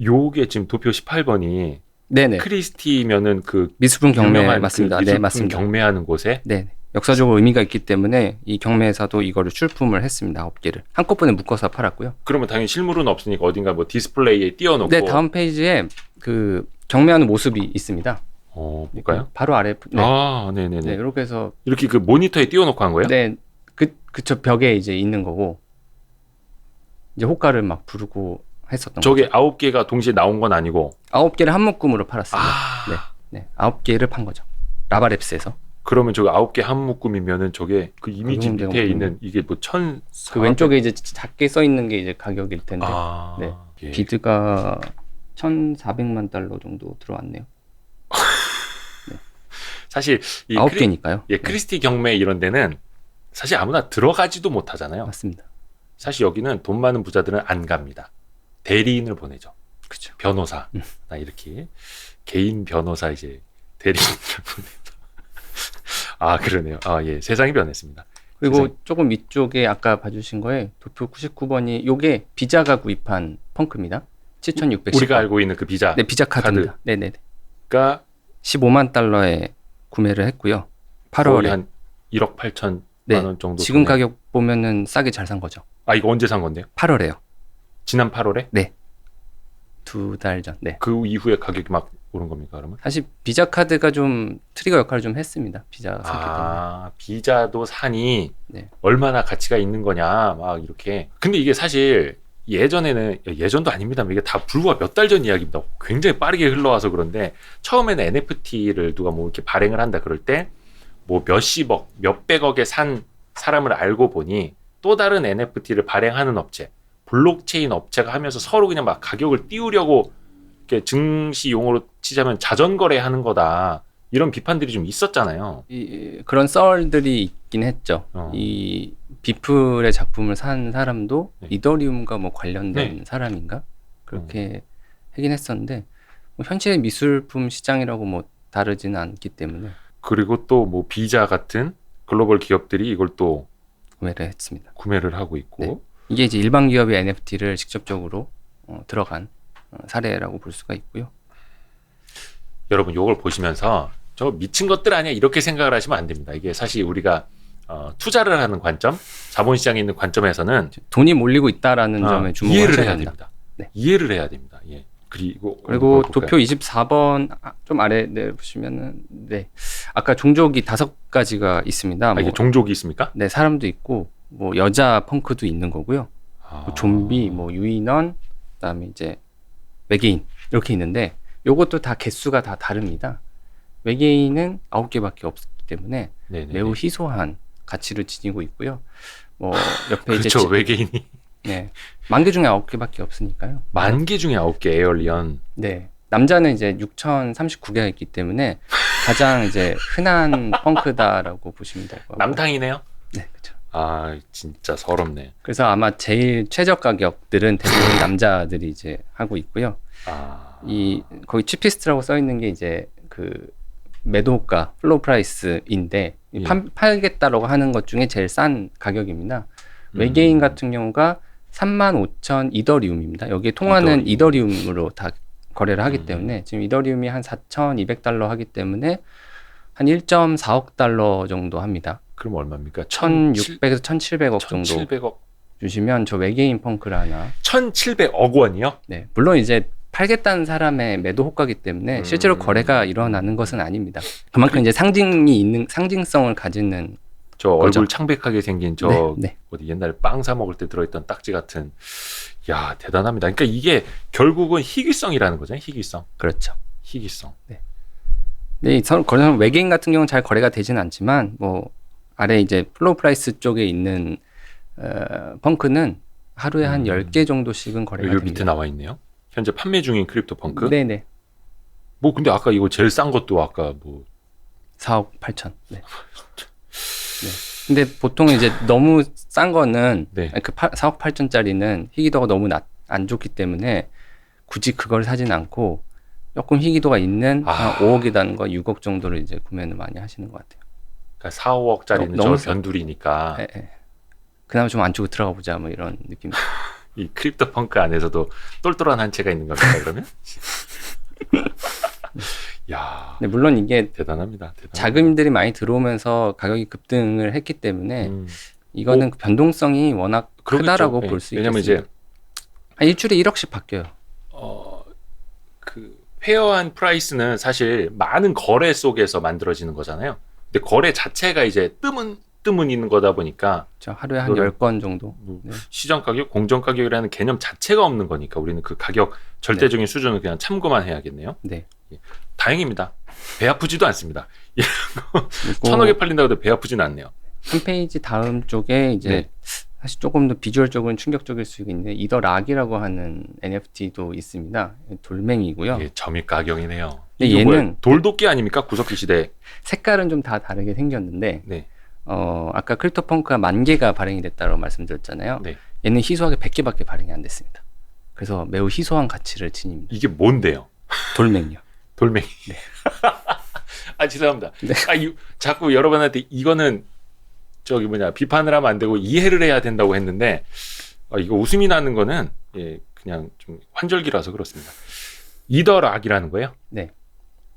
요게 지금 도표 18번이 네네. 크리스티면은 그 미술품 경매 유명한 맞습니다. 그 네, 미술품 맞습니다. 경매하는 곳에 네. 역사적으로 의미가 있기 때문에 이 경매에서도 이거를 출품을 했습니다. 9개를. 한꺼번에 묶어서 팔았고요. 그러면 당연히 실물은 없으니까 어딘가 뭐 디스플레이에 띄워놓고. 네, 다음 페이지에 그 경매하는 모습이 있습니다. 볼까요? 바로 아래. 네. 아, 네네네. 네, 이렇게 해서 이렇게 그 모니터에 띄워놓고 한 거예요? 네, 그저 벽에 이제 있는 거고 이제 호가를 막 부르고 했었던 저게 거죠. 9개가 동시에 나온 건 아니고. 9개를 한 묶음으로 팔았습니다. 아. 네, 9개를 판 거죠. 라바랩스에서. 그러면 저게 9개 한 묶음이면은 저게 그 이미지 그건 밑에 내가 있는 이게 뭐 1,400. 그 왼쪽에 이제 작게 써 있는 게 이제 가격일 텐데 아. 네. 예. 비드가 1,400만 달러 정도 들어왔네요. 사실 이 9개니까요. 예, 크리스티 경매 이런 데는 사실 아무나 들어가지도 못하잖아요. 맞습니다. 사실 여기는 돈 많은 부자들은 안 갑니다. 대리인을 보내죠. 그렇죠. 변호사. 나 이렇게 개인 변호사 이제 대리인을 보내죠. 아, 그러네요. 아, 예. 세상이 변했습니다. 그리고 세상에. 조금 위쪽에 아까 봐주신 거에 도표 99번이 요게 비자가 구입한 펑크입니다. 7,610. 우리가 알고 있는 그 비자. 네, 비자 카드입니다. 네네. 가 15만 달러에 구매를 했고요. 거의 8월에. 한 1억 8천만 네, 원 정도. 지금 돈에- 가격 보면은 싸게 잘 산 거죠. 아, 이거 언제 산 건데요? 8월에요. 지난 8월에? 2달 전. 네. 그 이후에 가격이 막 오른 겁니까, 그러면? 사실 비자 카드가 좀 트리거 역할을 좀 했습니다. 비자가 샀기 때문에. 아, 비자도 사니 네. 얼마나 가치가 있는 거냐, 막 이렇게. 근데 이게 사실 예전에는, 예전도 아닙니다. 이게 다 불과 몇 달 전 이야기입니다. 굉장히 빠르게 흘러와서 그런데 처음에는 NFT를 누가 뭐 이렇게 발행을 한다 그럴 때 뭐 몇십억, 몇백억에 산 사람을 알고 보니 또 다른 NFT를 발행하는 업체, 블록체인 업체가 하면서 서로 그냥 막 가격을 띄우려고 이렇게 증시 용어로 치자면 자전거래 하는 거다. 이런 비판들이 좀 있었잖아요. 그런 썰들이 있긴 했죠. 어. 이 비플의 작품을 산 사람도 네. 이더리움과 뭐 관련된 네. 사람인가 그렇게 하긴 했었는데 뭐 현실의 미술품 시장이라고 뭐 다르지는 않기 때문에 그리고 또 뭐 비자 같은 글로벌 기업들이 이걸 또 구매를 했습니다. 구매를 하고 있고. 네. 이게 이제 일반 기업이 NFT를 직접적으로 들어간 사례라고 볼 수가 있고요. 여러분 이걸 보시면서 저 미친 것들 아니야 이렇게 생각을 하시면 안 됩니다. 이게 사실 우리가 투자를 하는 관점, 자본시장에 있는 관점에서는 돈이 몰리고 있다라는 점에 주목을 이해를 하셔야 해야 됩니다. 됩니다. 네. 이해를 해야 됩니다. 예. 그리고 그리고 볼까요? 도표 24번 좀 아래 보시면은 네 아까 종족이 5가지가 있습니다. 아, 이게 종족이 있습니까? 네 사람도 있고 뭐 여자 펑크도 있는 거고요. 아. 뭐 좀비, 뭐 유인원, 그다음에 이제 외계인 이렇게 있는데 요것도 다 개수가 다 다릅니다. 외계인은 9개밖에 없기 때문에 네네. 매우 희소한 가치를 지니고 있고요. 뭐 옆에 이제 그렇죠. 외계인이 네. 10,000개 중에 9개밖에 없으니까요. 10,000개 중에 9개 에얼리언. 네. 남자는 이제 6,039개가 있기 때문에 가장 이제 흔한 펑크다라고 보시면 될 거고요. 남탕이네요. 네, 그렇죠. 아, 진짜 서럽네. 그래서 아마 제일 최저 가격들은 대부분 남자들이 이제 하고 있고요. 아. 이 거기 치피스트라고 써 있는 게 이제 그 매도가 플로우 프라이스인데 예. 팔겠다라고 하는 것 중에 제일 싼 가격입니다. 외계인 같은 경우가 35,000 이더리움입니다. 여기에 통화는 이더리움으로 다 거래를 하기 때문에 지금 이더리움이 한 4,200달러 하기 때문에 한 1.4억 달러 정도 합니다. 그럼 얼마입니까? 1,600에서 1,700억 정도 1,700억. 주시면 저 외계인 펑크를 하나. 1,700억 원이요? 네, 물론 이제 팔겠다는 사람의 매도 호가기 때문에 실제로 거래가 일어나는 것은 아닙니다. 그만큼 이제 상징성을 가지는 저 거죠. 얼굴 창백하게 생긴 저 네. 어디 옛날에 빵 사 먹을 때 들어있던 딱지 같은. 야, 대단합니다. 그러니까 이게 결국은 희귀성이라는 거잖아요. 희귀성. 그렇죠. 희귀성. 네, 거래는 외계인 같은 경우는 잘 거래가 되지는 않지만 뭐 아래 이제 플로우 프라이스 쪽에 있는 펑크는 하루에 한 10개 정도씩은 거래가 여기 됩니다. 밑에 나와 있네요. 현재 판매 중인 크립토 펑크. 네네. 뭐 근데 아까 이거 제일 싼 것도 아까 뭐 4억 8천. 네. 네. 근데 보통 이제 너무 싼 거는 네. 그 4억 8천짜리는 희귀도가 너무 안 좋기 때문에 굳이 그걸 사진 않고 조금 희귀도가 있는 한 5억이라는 6억 정도를 이제 구매를 많이 하시는 것 같아요. 그러니까 4, 5억짜리는 너무 저 변두리니까 예, 예. 그나마 좀 안쪽으로 들어가 보자 뭐 이런 느낌. 이 크립토 펑크 안에서도 똘똘한 한 채가 있는 겁니다. 그러면? 야, 근데 물론 이게 대단합니다. 자금들이 많이 들어오면서 가격이 급등을 했기 때문에 이거는 그 변동성이 워낙 그러겠죠. 크다라고 네. 볼 수 왜냐면 있겠습니다. 이제 한 일주일에 1억씩 바뀌어요. 그 페어한 프라이스는 사실 많은 거래 속에서 만들어지는 거잖아요. 근데 거래 자체가 이제 뜸은 있는 거다 보니까 저 하루에 한 10건 정도. 네. 시장 가격, 공정 가격이라는 개념 자체가 없는 거니까 우리는 그 가격 절대적인 수준을 그냥 참고만 해야겠네요. 네. 다행입니다. 배 아프지도 않습니다. 그리고 1,000억에 팔린다고 해도 배 아프지는 않네요. 한 페이지 다음 쪽에 이제 네. 사실 조금 더 비주얼적으로는 충격적일 수 있는데 이더락이라고 하는 NFT도 있습니다. 돌멩이고요. 예, 점입 가격이네요. 근데 이거 뭐예요? 얘는 돌도끼 아닙니까? 구석기 시대. 색깔은 좀 다 다르게 생겼는데 네. 아까 크립토펑크가 10,000개가 발행이 됐다고 말씀드렸잖아요. 네. 얘는 희소하게 100개밖에 발행이 안 됐습니다. 그래서 매우 희소한 가치를 지닙니다. 이게 뭔데요? 돌멩이요. 돌멩이. 네. 아, 죄송합니다. 네. 자꾸 여러분한테 이거는 비판을 하면 안 되고 이해를 해야 된다고 했는데 이거 웃음이 나는 거는 그냥 좀 환절기라서 그렇습니다. 이더락이라는 거예요? 네.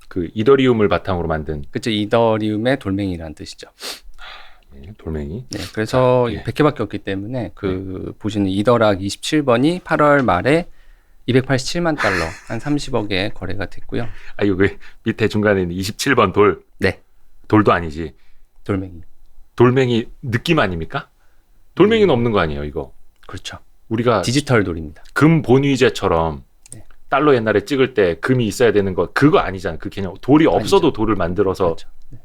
그 이더리움을 바탕으로 만든 그쵸. 이더리움의 돌멩이라는 뜻이죠. 돌멩이. 네. 그래서 예. 100개밖에 없기 때문에 보시는 이더락 27번이 8월 말에 287만 달러, 한 30억에 거래가 됐고요. 이거 밑에 중간에 있는 27번 돌. 네. 돌도 아니지. 돌멩이. 돌멩이 느낌 아닙니까? 돌멩이는 없는 거 아니에요, 이거. 그렇죠. 우리가 디지털 돌입니다. 금 본위제처럼 네. 달러 옛날에 찍을 때 금이 있어야 되는 거 그거 아니잖아요. 그 개념. 돌이 없어도 돌을 만들어서. 그렇죠. 네.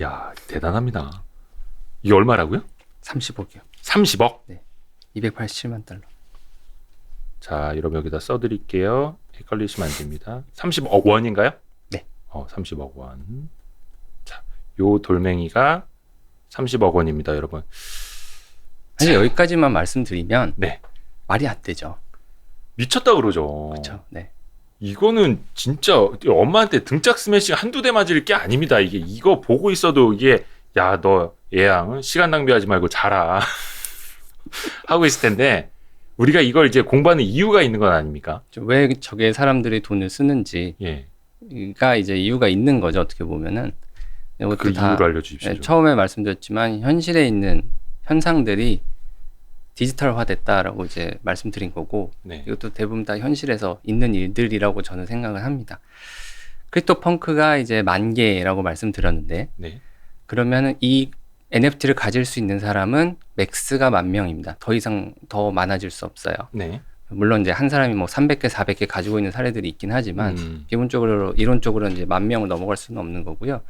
야, 대단합니다. 이게 얼마라고요? 30억이요. 30억? 287만 달러. 자, 여러분 여기다 써드릴게요. 헷갈리시면 안 됩니다. 30억 원인가요? 네. 30억 원. 자, 요 돌멩이가 30억 원입니다, 여러분. 사실 여기까지만 말씀드리면 네. 말이 안 되죠. 미쳤다 그러죠. 그렇죠. 네. 이거는 진짜 엄마한테 등짝 스매싱 한두 대 맞을 게 아닙니다. 이거 보고 있어도 이게 야, 너 얘야 시간 낭비하지 말고 자라 하고 있을 텐데 우리가 이걸 이제 공부하는 이유가 있는 건 아닙니까? 왜 저게 사람들이 돈을 쓰는지가 예. 이제 이유가 있는 거죠. 어떻게 보면은 이것도 그 다 이유를 알려주십시오. 네, 처음에 말씀드렸지만 현실에 있는 현상들이 디지털화됐다라고 이제 말씀드린 거고 네. 이것도 대부분 다 현실에서 있는 일들이라고 저는 생각을 합니다. 크립토 펑크가 이제 10,000개라고 말씀드렸는데 네. 그러면은 이 NFT를 가질 수 있는 사람은 맥스가 10,000명입니다. 더 이상 더 많아질 수 없어요. 네. 물론 이제 한 사람이 뭐 300개, 400개 가지고 있는 사례들이 있긴 하지만 기본적으로 이론적으로는 이제 10,000명을 넘어갈 수는 없는 거고요.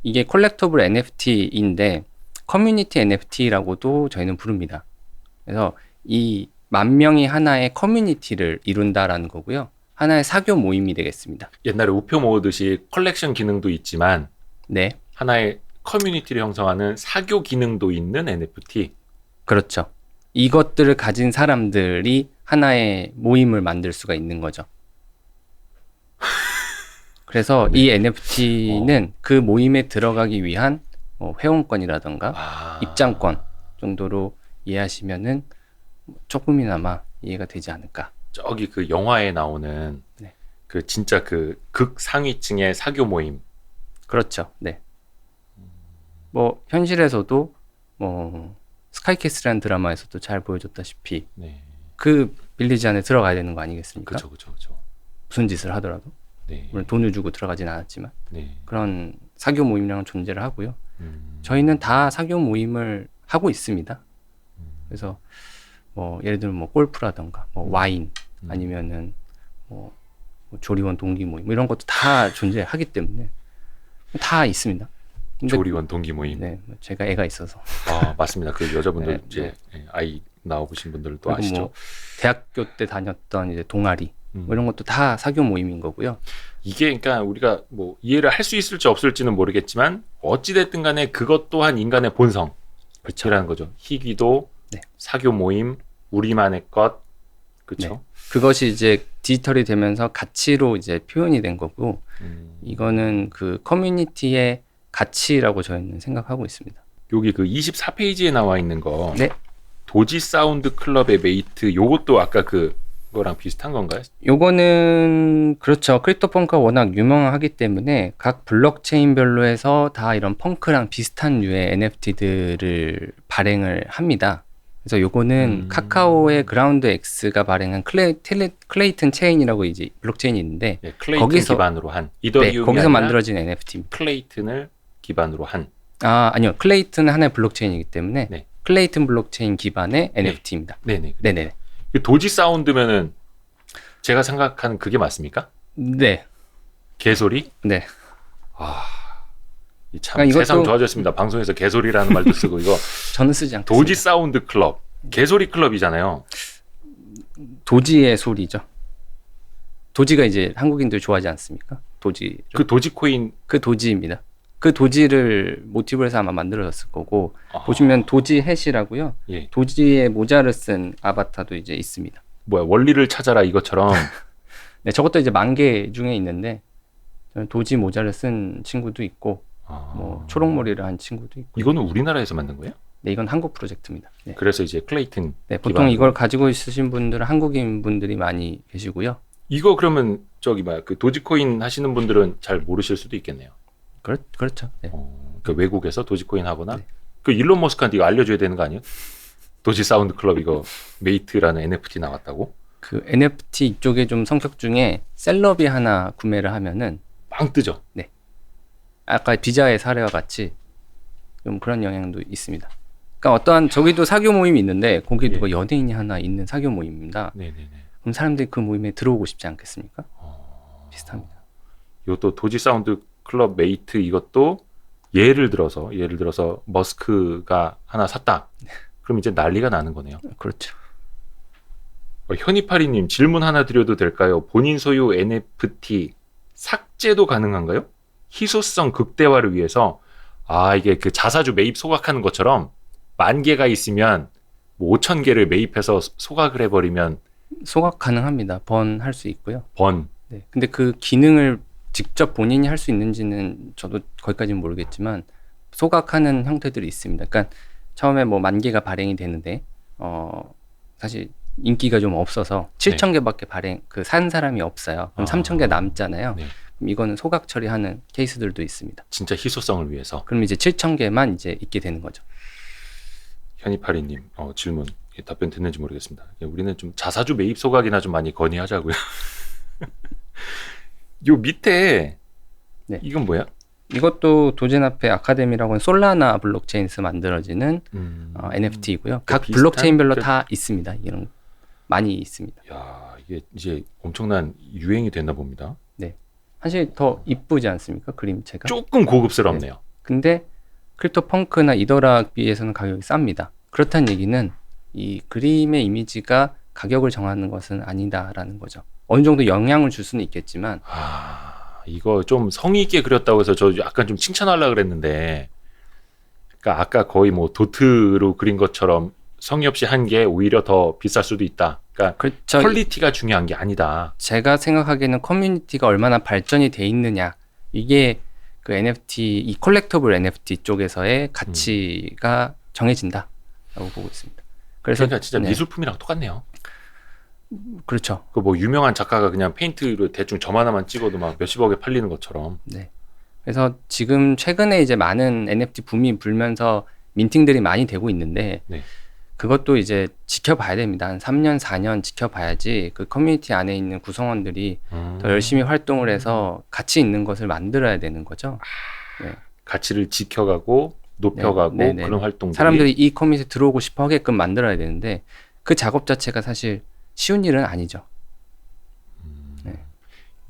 이게 콜렉터블 NFT인데 커뮤니티 NFT라고도 저희는 부릅니다. 그래서 이 10,000명이 하나의 커뮤니티를 이룬다라는 거고요. 하나의 사교 모임이 되겠습니다. 옛날에 우표 모으듯이 컬렉션 기능도 있지만 네, 하나의 커뮤니티를 형성하는 사교 기능도 있는 NFT. 그렇죠. 이것들을 가진 사람들이 하나의 모임을 만들 수가 있는 거죠. 그래서 네. 이 NFT는 그 모임에 들어가기 위한 회원권이라던가 아. 입장권 정도로 이해하시면은 조금이나마 이해가 되지 않을까. 저기 그 영화에 나오는 네. 그 진짜 그 극상위층의 사교 모임. 그렇죠. 네. 뭐 현실에서도 뭐 스카이캐슬이라는 드라마에서도 잘 보여줬다시피 네. 그 빌리지 안에 들어가야 되는 거 아니겠습니까? 그렇죠, 그렇죠, 그렇죠. 무슨 짓을 하더라도 네. 물론 돈을 주고 들어가진 않았지만 네. 그런 사교 모임이랑은 존재를 하고요. 음. 저희는 다 사교 모임을 하고 있습니다. 그래서 뭐 예를 들면 뭐 골프라던가 뭐 와인 아니면은 뭐 조리원 동기 모임 뭐 이런 것도 다 존재하기 때문에 다 있습니다. 근데 조리원 동기 모임. 네, 뭐 제가 애가 있어서 아, 맞습니다. 그 여자분들 네, 이제 아이 나오신 분들도 그리고 아시죠? 뭐 대학교 때 다녔던 이제 동아리 음. 뭐 이런 것도 다 사교 모임인 거고요. 이게 그러니까 우리가 뭐 이해를 할 수 있을지 없을지는 모르겠지만 어찌 됐든 간에 그것 또한 인간의 본성이라는 그렇죠. 거죠. 희귀도, 네. 사교 모임, 우리만의 것, 그렇죠? 네. 그것이 이제 디지털이 되면서 가치로 이제 표현이 된 거고 음. 이거는 그 커뮤니티의 가치라고 저희는 생각하고 있습니다. 여기 그 24페이지에 나와 있는 거 네. 도지 사운드 클럽의 메이트 요것도 아까 그거랑 비슷한 건가요? 요거는 그렇죠. 크립토펑크가 워낙 유명하기 때문에 각 블록체인별로 해서 다 이런 펑크랑 비슷한 류의 NFT들을 발행을 합니다. 그래서 요거는 카카오의 그라운드 X가 발행한 클레이튼 체인이라고 이제 블록체인이 있는데 네, 클레이튼 기반으로 한 이더리움이 거기서 아니라 만들어진 NFT입니다. 클레이튼을 기반으로 한 아니요. 클레이튼은 하나의 블록체인이기 때문에 네. 클레이튼 블록체인 기반의 NFT입니다. 네네. 네네. 그 도지 사운드면은 제가 생각하는 그게 맞습니까? 네. 개소리? 네. 참 그러니까 세상 이것도- 좋아졌습니다. 방송에서 개소리라는 말도 쓰고 이거 저는 쓰지 않겠습니다. 도지 사운드 클럽, 개소리 클럽이잖아요. 도지의 소리죠. 도지가 이제 한국인들 좋아하지 않습니까? 도지. 그 도지코인 그 도지입니다. 그 도지를 모티브로 해서 아마 만들어졌을 거고 아. 보시면 도지 해시라고요. 예. 도지의 모자를 쓴 아바타도 이제 있습니다. 뭐야 원리를 찾아라 이것처럼 네, 저것도 이제 10,000개 중에 있는데 저는 도지 모자를 쓴 친구도 있고 뭐 초록머리를 한 친구도 있고. 이거는 우리나라에서 만든 거예요? 네, 이건 한국 프로젝트입니다. 네. 그래서 이제 클레이튼 네, 보통 기반으로. 이걸 가지고 있으신 분들은 한국인 분들이 많이 계시고요. 이거 그러면 저기 뭐야 그 도지코인 하시는 분들은 잘 모르실 수도 있겠네요. 그렇죠. 네. 그 외국에서 도지코인 하거나 네. 그 일론 머스크한테 이거 알려줘야 되는 거 아니에요? 도지 사운드 클럽 이거 메이트라는 NFT 나왔다고? 그 NFT 이쪽에 좀 성격 중에 셀럽이 하나 구매를 하면은 빵 뜨죠. 아까 비자의 사례와 같이 좀 그런 영향도 있습니다. 그러니까 어떠한 저기도 사교 모임이 있는데 거기 누가 연예인이 하나 있는 사교 모임입니다. 네네네. 그럼 사람들이 그 모임에 들어오고 싶지 않겠습니까? 비슷합니다. 이것도 도지 사운드 클럽 메이트 이것도 예를 들어서 머스크가 하나 샀다. 그럼 이제 난리가 나는 거네요. 그렇죠. 현이파리님 질문 하나 드려도 될까요? 본인 소유 NFT 삭제도 가능한가요? 희소성 극대화를 위해서 이게 그 자사주 매입 소각하는 것처럼 10,000개가 있으면 뭐 5,000개를 매입해서 소각을 해버리면 소각 가능합니다. 번할 수 있고요. 번. 네. 근데 그 기능을 직접 본인이 할 수 있는지는 저도 거기까지는 모르겠지만 소각하는 형태들이 있습니다. 그러니까 처음에 뭐 10,000개가 발행이 되는데 사실 인기가 좀 없어서 7,000개밖에 산 사람이 없어요. 그럼 3,000개 남잖아요. 네. 그럼 이거는 소각 처리하는 케이스들도 있습니다. 진짜 희소성을 위해서. 그럼 이제 7,000개만 이제 있게 되는 거죠. 현이파리님 질문 답변 됐는지 모르겠습니다. 우리는 좀 자사주 매입 소각이나 좀 많이 건의하자고요. 요 밑에 네. 이건 뭐야? 이것도 도제나페 아카데미라고 하는 솔라나 블록체인에서 만들어지는 NFT이고요. 각 비슷한 블록체인별로 다 있습니다. 이런 많이 있습니다. 야, 이게 이제 엄청난 유행이 됐나 봅니다. 네. 사실 더 이쁘지 않습니까? 그림체가. 조금 고급스럽네요. 근데 크립토펑크나 이더락에 비해서는 가격이 쌉니다. 그렇다는 얘기는 이 그림의 이미지가 가격을 정하는 것은 아니다라는 거죠. 어느 정도 영향을 줄 수는 있겠지만 이거 좀 성의 있게 그렸다고 해서 저 약간 좀 칭찬하려고 그랬는데 그러니까 아까 거의 뭐 도트로 그린 것처럼 성의 없이 한 게 오히려 더 비쌀 수도 있다. 그러니까 그렇죠. 퀄리티가 중요한 게 아니다. 제가 생각하기에는 커뮤니티가 얼마나 발전이 돼 있느냐 이게 그 NFT 이 콜렉터블 NFT 쪽에서의 가치가 정해진다라고 보고 있습니다. 그래서 그러니까 진짜 네, 미술품이랑 똑같네요. 그렇죠. 그 뭐 유명한 작가가 그냥 페인트로 대충 점 하나만 찍어도 막 몇십억에 팔리는 것처럼. 네. 그래서 지금 최근에 이제 많은 NFT 붐이 불면서 민팅들이 많이 되고 있는데 네. 그것도 이제 지켜봐야 됩니다. 한 3년, 4년 지켜봐야지 그 커뮤니티 안에 있는 구성원들이 더 열심히 활동을 해서 가치 있는 것을 만들어야 되는 거죠. 네. 가치를 지켜가고 높여가고 네, 네, 네. 그런 활동들이. 사람들이 이 커뮤니티에 들어오고 싶어 하게끔 만들어야 되는데 그 작업 자체가 사실 쉬운 일은 아니죠.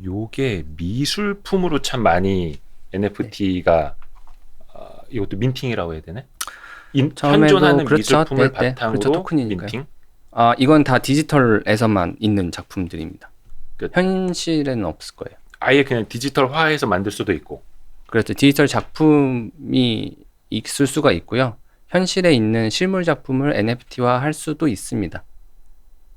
요게 미술품으로 참 많이 NFT가 이것도 민팅이라고 해야 되네? 처음에도 현존하는 그렇죠. 미술품을 네, 네. 바탕으로 그렇죠. 토큰이니까요. 민팅? 이건 다 디지털에서만 있는 작품들입니다. 끝. 현실에는 없을 거예요. 아예 그냥 디지털화해서 만들 수도 있고. 그렇죠. 디지털 작품이 있을 수가 있고요. 현실에 있는 실물 작품을 NFT화 할 수도 있습니다.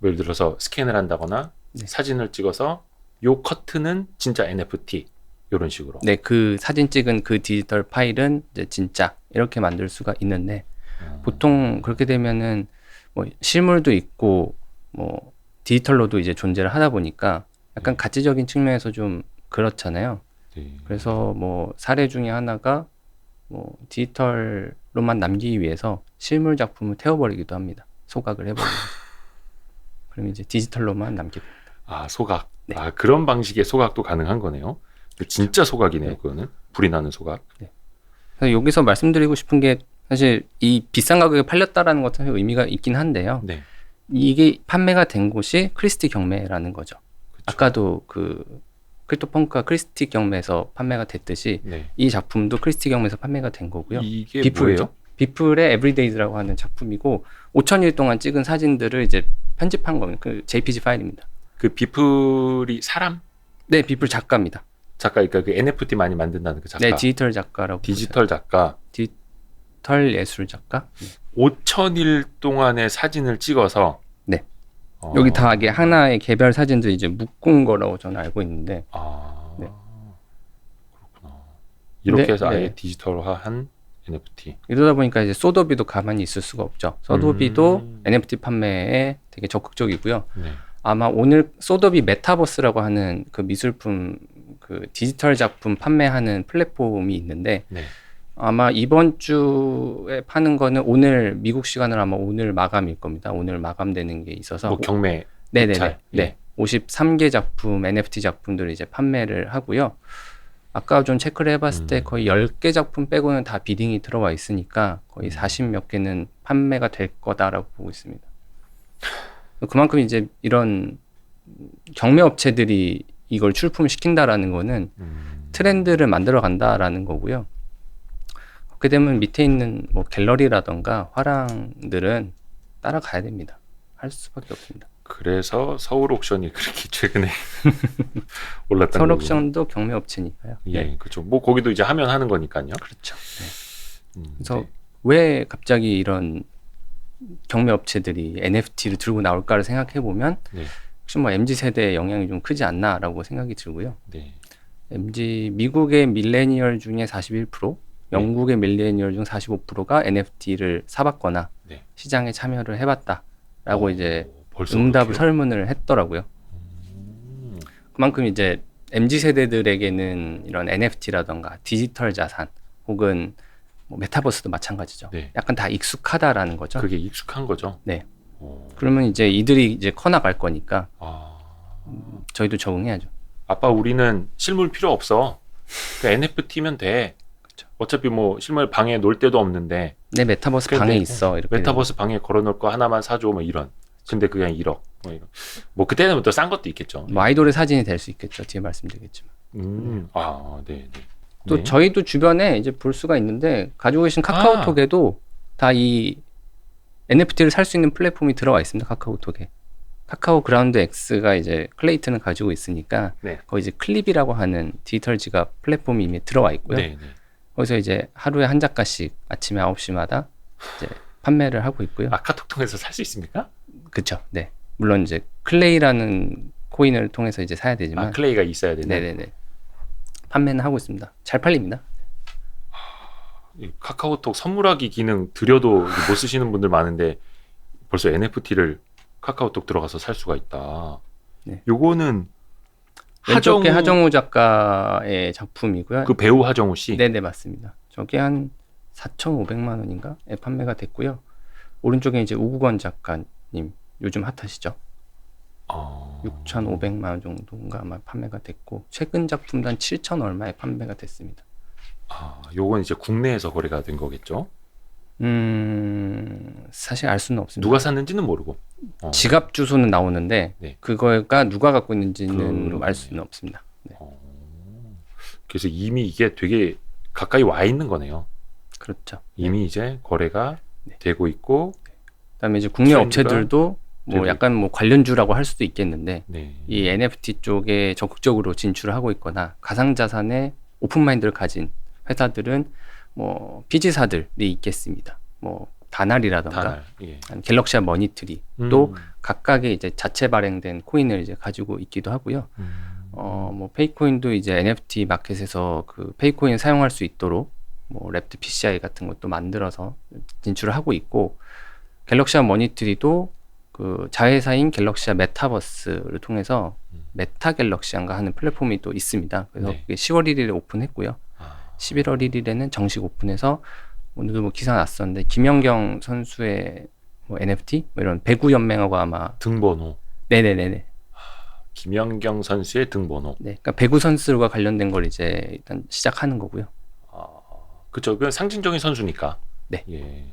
예를 들어서 스캔을 한다거나 네. 사진을 찍어서 요 커트는 진짜 NFT 이런 식으로. 네, 그 사진 찍은 그 디지털 파일은 이제 진짜 이렇게 만들 수가 있는데 보통 그렇게 되면은 뭐 실물도 있고 뭐 디지털로도 이제 존재를 하다 보니까 약간 가치적인 측면에서 좀 그렇잖아요. 네. 그래서 뭐 사례 중에 하나가 뭐 디지털로만 남기기 위해서 실물 작품을 태워버리기도 합니다. 소각을 해버리는 거죠. 그럼 이제 디지털로만 남게 됩니다. 소각. 네. 그런 방식의 소각도 가능한 거네요. 진짜 소각이네요. 네. 그거는 불이 나는 소각. 그래서 여기서 말씀드리고 싶은 게 사실 이 비싼 가격에 팔렸다라는 것은 사실 의미가 있긴 한데요. 네. 이게 판매가 된 곳이 크리스티 경매라는 거죠. 그쵸. 아까도 그 크립토펑크가 크리스티 경매에서 판매가 됐듯이 네. 이 작품도 크리스티 경매에서 판매가 된 거고요. 이게 비플이죠. 뭐예요? 비플의 에브리데이즈라고 하는 작품이고 5,000일 동안 찍은 사진들을 이제 편집한 겁니다. 그 JPG 파일입니다. 그 비플이 사람? 네, 비플 작가입니다. 작가, 그러니까 그 NFT 많이 만든다는 그 작가. 네, 디지털 작가라고. 디지털 작가. 디지털 예술 작가. 5,000일 동안의 사진을 찍어서. 네. 여기 다 이게 하나의 개별 사진들 이제 묶은 거라고 저는 알고 있는데. 네. 그렇구나. 이렇게 네, 해서 아예 네. 디지털화한 NFT. 이러다 보니까 이제 소더비도 가만히 있을 수가 없죠. 소더비도 NFT 판매에 되게 적극적이고요. 네. 아마 오늘 소더비 메타버스라고 하는 그 미술품 그 디지털 작품 판매하는 플랫폼이 있는데 네. 아마 이번 주에 파는 거는 오늘 미국 시간으로 아마 오늘 마감일 겁니다. 오늘 마감되는 게 있어서 뭐 경매. 네네네. 잘, 네. 53개 작품 NFT 작품들을 이제 판매를 하고요. 아까 좀 체크를 해봤을 때 거의 10개 작품 빼고는 다 비딩이 들어와 있으니까 거의 40몇 개는 판매가 될 거다라고 보고 있습니다. 그만큼 이제 이런 경매 업체들이 이걸 출품시킨다라는 거는 트렌드를 만들어 간다라는 거고요. 그렇게 되면 밑에 있는 뭐 갤러리라던가 화랑들은 따라가야 됩니다. 할 수밖에 없습니다. 그래서 서울 옥션이 그렇게 최근에 올랐던 서울 거고. 옥션도 경매 업체니까요. 예, 네. 그렇죠. 뭐 거기도 이제 하면 하는 거니까요. 그렇죠. 네. 그래서 네. 왜 갑자기 이런 경매 업체들이 NFT를 들고 나올까를 생각해 보면 네. 혹시 뭐 MZ 세대의 영향이 좀 크지 않나라고 생각이 들고요. 네. 미국의 밀레니얼 중에 41%, 영국의 밀레니얼 중 45%가 NFT를 사봤거나 네. 시장에 참여를 해봤다라고 이제 벌써 응답을 그렇게요? 설문을 했더라고요. 그만큼 이제 MZ 세대들에게는 이런 NFT라던가 디지털 자산 혹은 뭐 메타버스도 마찬가지죠. 네. 약간 다 익숙하다라는 거죠. 그게 익숙한 거죠. 네. 오. 그러면 이제 이들이 이제 커나갈 거니까 아. 저희도 적응해야죠. 아빠 우리는 실물 필요 없어. 그 NFT면 돼. 그렇죠. 어차피 뭐 실물 방에 놓을 데도 없는데 내 메타버스 근데 방에 있어. 이렇게 메타버스 방에 걸어놓을 거 하나만 사줘 뭐 이런. 근데 그게 그냥 1억. 뭐 이런. 뭐 그때는 또 싼 것도 있겠죠. 뭐 아이돌의 사진이 될 수 있겠죠. 뒤에 말씀드리겠지만. 네, 네. 또 네. 저희도 주변에 이제 볼 수가 있는데 가지고 계신 카카오톡에도 다 이 NFT를 살 수 있는 플랫폼이 들어와 있습니다. 카카오톡에. 카카오 그라운드 X가 이제 클레이튼을 가지고 있으니까 네. 거기 이제 클립이라고 하는 디지털 지갑 플랫폼이 이미 들어와 있고요. 네, 네. 거기서 이제 하루에 한 장가씩 아침에 9시마다 이제 판매를 하고 있고요. 카톡 통해서 살 수 있습니까? 그렇죠. 네. 물론 이제 클레이라는 코인을 통해서 이제 사야 되지만 클레이가 있어야 되는. 네네네. 판매는 하고 있습니다. 잘 팔립니다. 이 카카오톡 선물하기 기능 드려도 못 쓰시는 분들 많은데 벌써 NFT를 카카오톡 들어가서 살 수가 있다. 네. 요거는 왼쪽에 하정우 작가의 작품이고요. 그 배우 하정우 씨. 네네 맞습니다. 저게 한 4,500만 원인가에 판매가 됐고요. 오른쪽에 이제 우국원 작가님 요즘 핫하시죠. 6,500만 원 정도인가 아마 판매가 됐고 최근 작품도 한 7천 얼마에 판매가 됐습니다. 요건 이제 국내에서 거래가 된 거겠죠? 사실 알 수는 없습니다. 누가 샀는지는 모르고. 지갑 주소는 나오는데 네. 그거가 누가 갖고 있는지는 그러네요. 알 수는 없습니다. 네. 그래서 이미 이게 되게 가까이 와 있는 거네요. 그렇죠. 이미 이제 거래가 네. 되고 있고. 그다음에 이제 국내 트렌드가 업체들도 뭐 되고 약간 뭐 관련주라고 할 수도 있겠는데 네. 이 NFT 쪽에 적극적으로 진출을 하고 있거나 가상자산에 오픈마인드를 가진 회사들은 뭐 피지사들이 있겠습니다. 뭐 다날이라던가 다날. 예. 아니면 갤럭시아 머니트리 또 각각의 이제 자체 발행된 코인을 이제 가지고 있기도 하고요. 뭐 페이코인도 이제 NFT 마켓에서 그 페이코인 사용할 수 있도록 뭐 랩트 PCI 같은 것도 만들어서 진출을 하고 있고 갤럭시아 머니트리도 그 자회사인 갤럭시아 메타버스를 통해서 메타 갤럭시안가 하는 플랫폼이 또 있습니다. 그래서 네. 그게 10월 1일에 오픈했고요. 11월 1일에는 정식 오픈해서 오늘도 뭐 기사 났었는데 김연경 선수의 뭐 NFT 뭐 이런 배구 연맹하고 아마 등번호. 네네네네. 김연경 선수의 등번호. 네, 그러니까 배구 선수와 관련된 걸 이제 일단 시작하는 거고요. 그쵸. 그건 상징적인 선수니까. 네. 예.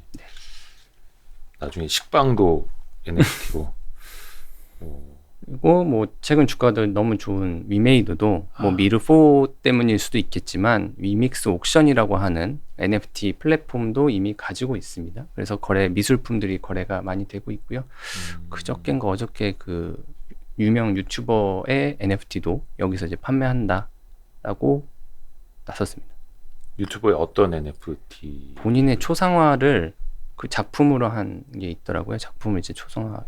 나중에 식빵도 NFT고. 그리고 뭐 최근 주가들 너무 좋은 위메이드도 뭐 미르4 때문일 수도 있겠지만 위믹스 옥션이라고 하는 NFT 플랫폼도 이미 가지고 있습니다. 그래서 미술품들이 거래가 많이 되고 있고요. 그저께인가 어저께 그 유명 유튜버의 NFT도 여기서 이제 판매한다라고 나섰습니다. 유튜버의 어떤 NFT? 본인의 초상화를 그 작품으로 한 게 있더라고요. 작품을 이제 초상화.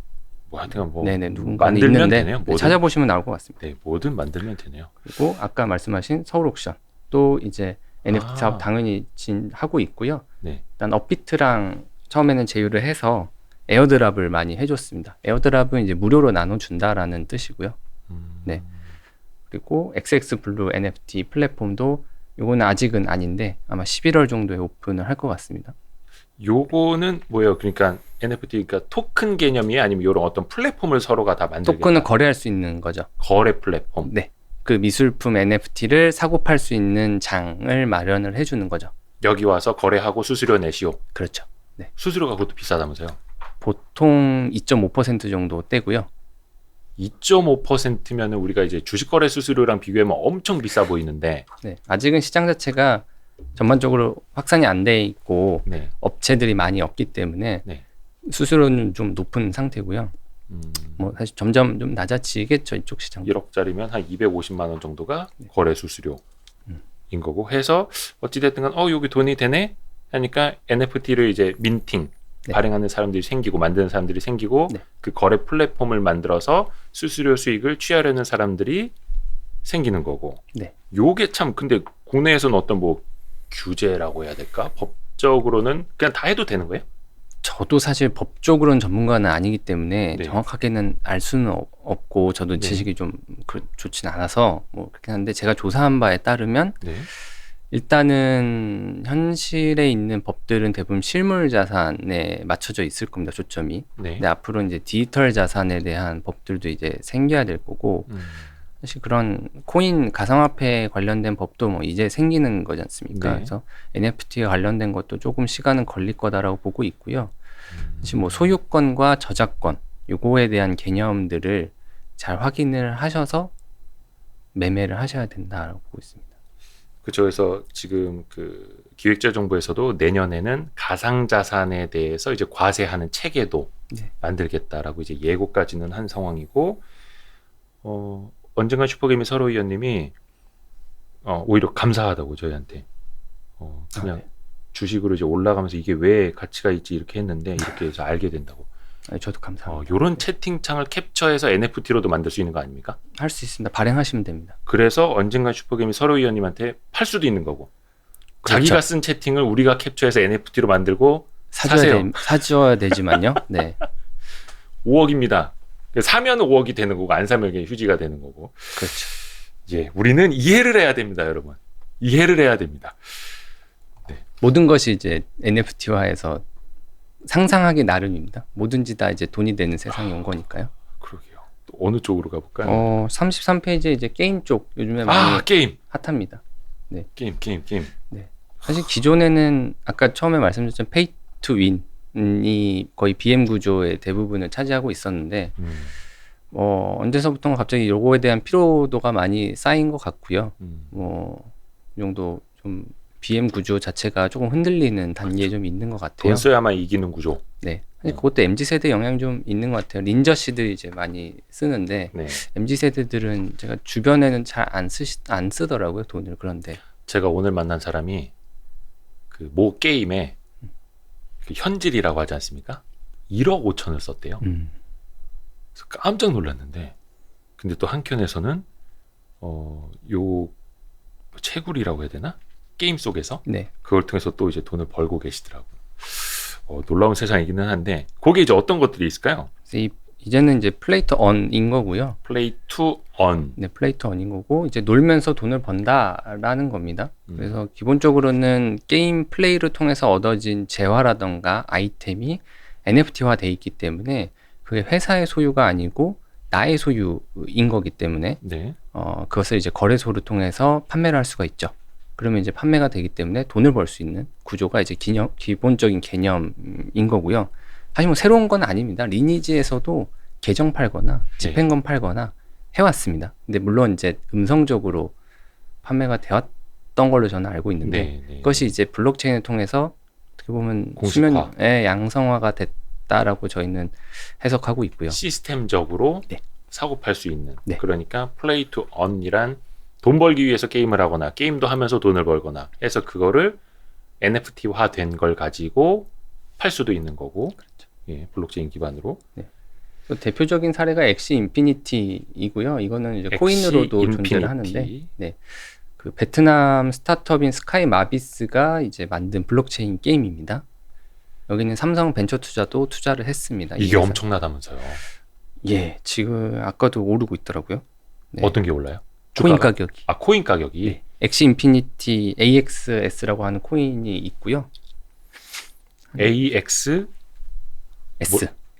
뭐 하여튼 뭐 네네 누군가는 만들면 있는데 되네요. 네, 찾아보시면 나올 것 같습니다. 네, 뭐든 만들면 되네요. 그리고 아까 말씀하신 서울 옥션 또 이제 NFT 사업 아. 당연히 하고 있고요. 네. 일단 업비트랑 처음에는 제휴를 해서 에어드랍을 많이 해줬습니다. 에어드랍은 이제 무료로 나눠준다라는 뜻이고요. 네. 그리고 XX블루 NFT 플랫폼도 요거는 아직은 아닌데 아마 11월 정도에 오픈을 할 것 같습니다. 요거는 뭐예요? 그러니까 NFT, 그러니까 토큰 개념이에요? 아니면 이런 어떤 플랫폼을 서로가 다 만들겠다? 토큰을 거래할 수 있는 거죠. 거래 플랫폼. 네. 그 미술품 NFT를 사고 팔 수 있는 장을 마련을 해주는 거죠. 여기 와서 거래하고 수수료 내시오. 그렇죠. 네. 수수료가 그것도 비싸다면서요? 보통 2.5% 정도 떼고요. 2.5%면은 우리가 이제 주식 거래 수수료랑 비교하면 엄청 비싸 보이는데. 네. 아직은 시장 자체가 전반적으로 확산이 안 돼 있고 네. 업체들이 많이 없기 때문에 네. 수수료는 좀 높은 상태고요. 뭐 사실 점점 좀 낮아지겠죠 이쪽 시장. 1억짜리면 한 250만 원 정도가 거래 수수료인 거고 해서 어찌됐든 간 여기 돈이 되네 하니까 NFT를 이제 민팅 네. 발행하는 사람들이 생기고 만드는 사람들이 생기고 네. 그 거래 플랫폼을 만들어서 수수료 수익을 취하려는 사람들이 생기는 거고. 네. 요게 참 근데 국내에서는 어떤 뭐 규제라고 해야 될까? 법적으로는 그냥 다 해도 되는 거예요? 저도 사실 법적으로는 전문가는 아니기 때문에 네. 정확하게는 알 수는 없고 저도 네. 지식이 좀 좋진 않아서 뭐 그렇긴 한데 제가 조사한 바에 따르면 네. 일단은 현실에 있는 법들은 대부분 실물 자산에 맞춰져 있을 겁니다. 초점이. 네. 근데 앞으로 이제 디지털 자산에 대한 법들도 이제 생겨야 될 거고 사실 그런 코인 가상화폐 관련된 법도 뭐 이제 생기는 거지 않습니까? 네. 그래서 NFT에 관련된 것도 조금 시간은 걸릴 거다라고 보고 있고요. 사실 뭐 소유권과 저작권 요거에 대한 개념들을 잘 확인을 하셔서 매매를 하셔야 된다라고 보고 있습니다. 그렇죠. 그래서 지금 그 기획재정부에서도 내년에는 가상자산에 대해서 이제 과세하는 체계도 네. 만들겠다라고 이제 예고까지는 한 상황이고, 언젠가 슈퍼게임의 서로 의원님이 오히려 감사하다고 저희한테 그냥 네. 주식으로 이제 올라가면서 이게 왜 가치가 있지 이렇게 했는데 이렇게 해서 알게 된다고. 네, 저도 감사합니다. 요런 채팅창을 캡처해서 NFT로도 만들 수 있는 거 아닙니까? 할 수 있습니다. 발행하시면 됩니다. 그래서 언젠가 슈퍼게임이 서로 위원님한테 팔 수도 있는 거고. 그렇죠. 자기가 쓴 채팅을 우리가 캡처해서 NFT로 만들고 사세요. 사줘야 되지만요. 네. 5억입니다. 사면 5억이 되는 거고 안 사면 그냥 휴지가 되는 거고. 그렇죠. 예, 우리는 이해를 해야 됩니다, 여러분. 이해를 해야 됩니다. 모든 것이 이제 NFT화해서 상상하기 나름입니다. 뭐든지 다 이제 돈이 되는 세상이 온 거니까요. 그러게요. 또 어느 쪽으로 가볼까요? 33페이지에 이제 게임 쪽 요즘에 많이 게임. 핫합니다. 게임. 사실 기존에는 아까 처음에 말씀드렸던 페이 투 윈이 거의 BM 구조의 대부분을 차지하고 있었는데 언제서부턴가 갑자기 요거에 대한 피로도가 많이 쌓인 것 같고요. 이 정도 좀 BM 구조 자체가 조금 흔들리는 단계에 좀 있는 것 같아요. 돈 써야만 이기는 구조. 네. 사실 그것도 MZ세대 영향이 좀 있는 것 같아요. 린저시드 이제 많이 쓰는데 네. MZ세대들은 제가 주변에는 잘 안 쓰더라고요, 돈을. 그런데 제가 오늘 만난 사람이 그 모 게임에 그 현질이라고 하지 않습니까? 1억 5천을 썼대요. 그래서 깜짝 놀랐는데, 근데 또 한켠에서는 요 채굴이라고 해야 되나? 게임 속에서 네. 그걸 통해서 또 이제 돈을 벌고 계시더라고요. 놀라운 세상이기는 한데, 거기에 이제 어떤 것들이 있을까요? 이제는 이제 플레이 투 언인 거고요. 플레이 투 언. 네, 플레이 투 언인 거고 이제 놀면서 돈을 번다라는 겁니다. 그래서 기본적으로는 게임 플레이를 통해서 얻어진 재화라던가 아이템이 NFT화 돼 있기 때문에 그게 회사의 소유가 아니고 나의 소유인 거기 때문에 네. 그것을 이제 거래소를 통해서 판매를 할 수가 있죠. 그러면 이제 판매가 되기 때문에 돈을 벌 수 있는 구조가 이제 기본적인 개념인 거고요. 사실 뭐 새로운 건 아닙니다. 리니지에서도 계정 팔거나 집행권 팔거나 해왔습니다. 근데 물론 이제 음성적으로 판매가 되었던 걸로 저는 알고 있는데 그것이 이제 블록체인을 통해서 어떻게 보면 공식화. 수면의 양성화가 됐다라고 저희는 해석하고 있고요. 시스템적으로 네. 사고 팔 수 있는. 네. 그러니까 플레이 투 언이란 돈 벌기 위해서 게임을 하거나 게임도 하면서 돈을 벌거나 해서 그거를 NFT화 된 걸 가지고 팔 수도 있는 거고. 그렇죠. 예, 블록체인 기반으로. 네. 또 대표적인 사례가 엑시 인피니티이고요. 이거는 이제 엑시 코인으로도 인피니티. 존재를 하는데, 네. 그 베트남 스타트업인 스카이 마비스가 이제 만든 블록체인 게임입니다. 여기는 삼성 벤처 투자도 투자를 했습니다. 이게 엄청나다면서요. 예, 지금 아까도 오르고 있더라고요. 네. 어떤 게 올라요? 코인 주가가? 가격이. 코인 가격이. 네. 엑시 인피니티 AXS라고 하는 코인이 있고요. AX